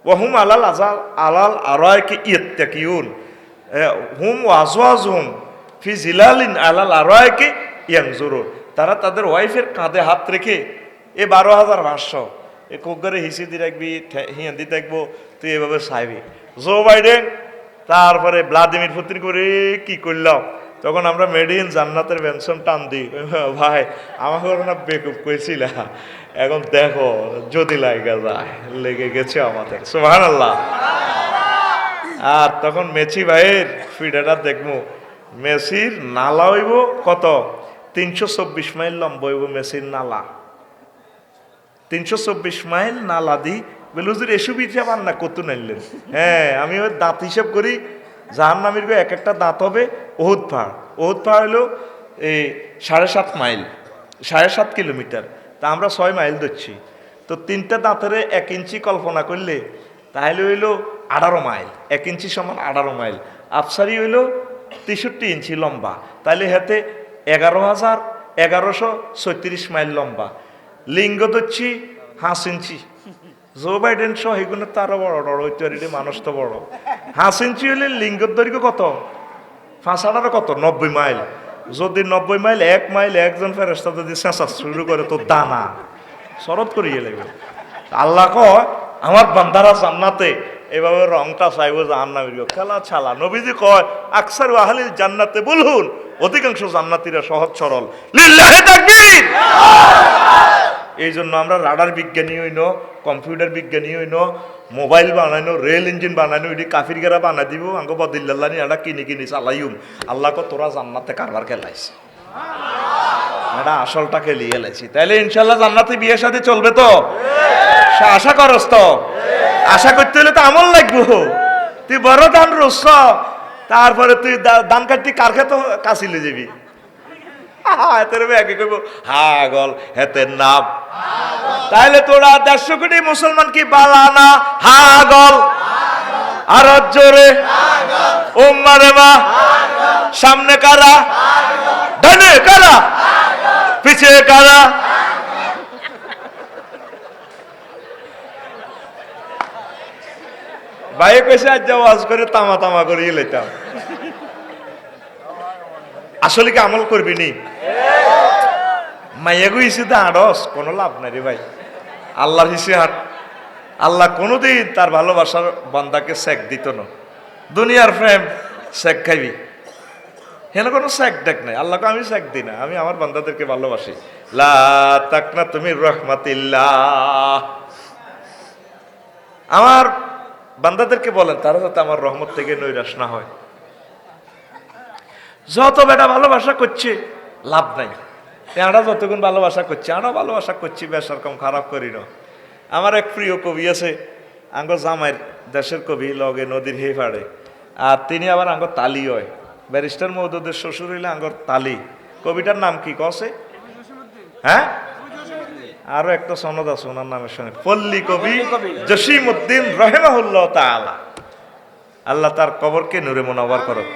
ওয়াহুম আলাল আজাল আলাল আরাইকি ইয়াত্তাকিউন, হুম ওয়াজওয়াজহুম ফি জিলালিন আলাল আরাইকি ইয়ানজুরুন, তারা তাদের ওয়াইফের কাঁধে হাত রেখে এ 12,500 এ কোকরে হিসি দিয়ে রাখবি, হিয়া দিয়ে থাকবো, তুই এভাবে চাইবি। জো বাইডেন, তারপরে ভ্লাদিমির পুতিন করে কি করলাম, তখন আমরা মেড ইন জান্নাতের পেনশন টান দিই, ভাই আমাকে না বেকুব কইছিল, এখন দেখো যদি লাগা যায়, লেগে গেছে আমাদের, সুবহানাল্লাহ। আর তখন মেসি ভাইয়ের ফিডাটা দেখবো, মেসির নালা হইব কত, 324 মাইল লম্বা হইব মেসির নালা, 324 মাইল নালা দি বেলুজুর এসব হিসাব না কত নাইলেন। হ্যাঁ, আমি ওই দাঁত হিসাব করি, জাহান্নামীর এক একটা দাঁত হবে ওহুদ পাহাড়, ওহুদ পাহাড় হলো এই 7.5 মাইল, 7.5 কিলোমিটার, তা আমরা 6 মাইল ধরছি, তো 3টা দাঁতের 1 ইঞ্চি কল্পনা করলে তাহলে হইলো 18 মাইল, 1 ইঞ্চি সমান 18 মাইল, আফসারি হইলো 63 ইঞ্চি লম্বা, তাহলে হাতে 11,1136 মাইল লম্বা। লিঙ্গ ধরছি 5 ইঞ্চি, জো বাইডেন সহ এগুলো তো আরো বড় বড় হইতে পারি, মানুষ তো বড়। 5 ইঞ্চি হলে লিঙ্গের দৈর্ঘ্য কত, 5 কত 90 মাইল, যদি 90 মাইল 1 মাইল একজন ফেরেশতা যদি চেঁচা শুরু করে তো দানা শরৎ করিয়ে লাগবে। আল্লাহ কয় আমার বান্দারা জান্নাতে এভাবে রংটা চাইব জাহান্নামের খেলা ছালা। নবীজি কয় আকসারু আহলিল জান্নাতে বলহুন, অধিকাংশ জান্নাতীরা সহজ সরল, লিল্লাহি তাকবীর। এই জন্য আমরা রাডার বিজ্ঞানী হইনো, কম্পিউটার বিজ্ঞানী হইনো, মোবাইল বানাইনো, রেল ইঞ্জিন বানাইনো, এটি কাফির গেরা বানাই দিব, আঙ্গ বদিল্লাহ নি এটা কিনি কিনি চালাইম। আল্লাহ কো তোরা জান্নাতে কারবার খেলাইছে। এটা আসলটাকে নিয়ে এলাইছি, তাইলে ইনশাল্লাহ জান্নাতে বিয়ে শাদী চলবে তো? আশা করস তো? আশা করতে হলে তো আমল লাগবো। তুই বড় দান রস, তারপরে তুই দান কাটতি কার খেতে কাশিলে যাবি। হাতের ব্যাগে কইব হাগল হেতের নাম। তাইলে তোরা 150 কোটি মুসলমান কি বালানা হাগল? আর জোরে উম্মারে মা। সামনে কারা? ডানে কারা? পিছে কারা? ভাই কইছে আজ ওয়াজ করে তামা তামা করিয়ে লইতাম। আসলে কি আমল করবি নি? মাইয়া গুইছে তো আড়স, কোনো লাভ নাই রে ভাই। আল্লাহর হিসে হাট। আল্লাহ কোনোদিন তার ভালোবাসার বান্দাকে সেক দিত না। দুনিয়ার প্রেম সেক খাইবি, হেন কোনো সেক দেখ নাই। আল্লাহকে আমি সেক দিই না, আমি আমার বান্দাদেরকে ভালোবাসি। লা তাকনা তুমি রহমাতিল্লাহ। আমার বান্দাদেরকে বলেন তারা যাতে আমার রহমত থেকে নৈরাশ না হয়। যত বেটা ভালোবাসা করছে লাভ নাই। আমরা যতক্ষণ ভালোবাসা করছি, আমরা ভালোবাসা করছি, বেশ রকম খারাপ করি না। আমার এক প্রিয় কবি আছে, আঙ্গ জামাইয়ের দেশের কবি, লগে নদীর হে পাড়ে। আর তিনি আবার আঙ্গ তালি হয়, ব্যারিস্টার মহোদয়ের শ্বশুর হইলে আঙ্গর তালি। কবিটার নাম কি কছে? হ্যাঁ, আরো একটা সনদ আছে ওনার নামের সঙ্গে, পল্লী কবি জসিমউদ্দিন রহিমাহুল্লাহ তাআলা। আল্লাহ তার কবরকে নূরে মুনাওয়ার করুক।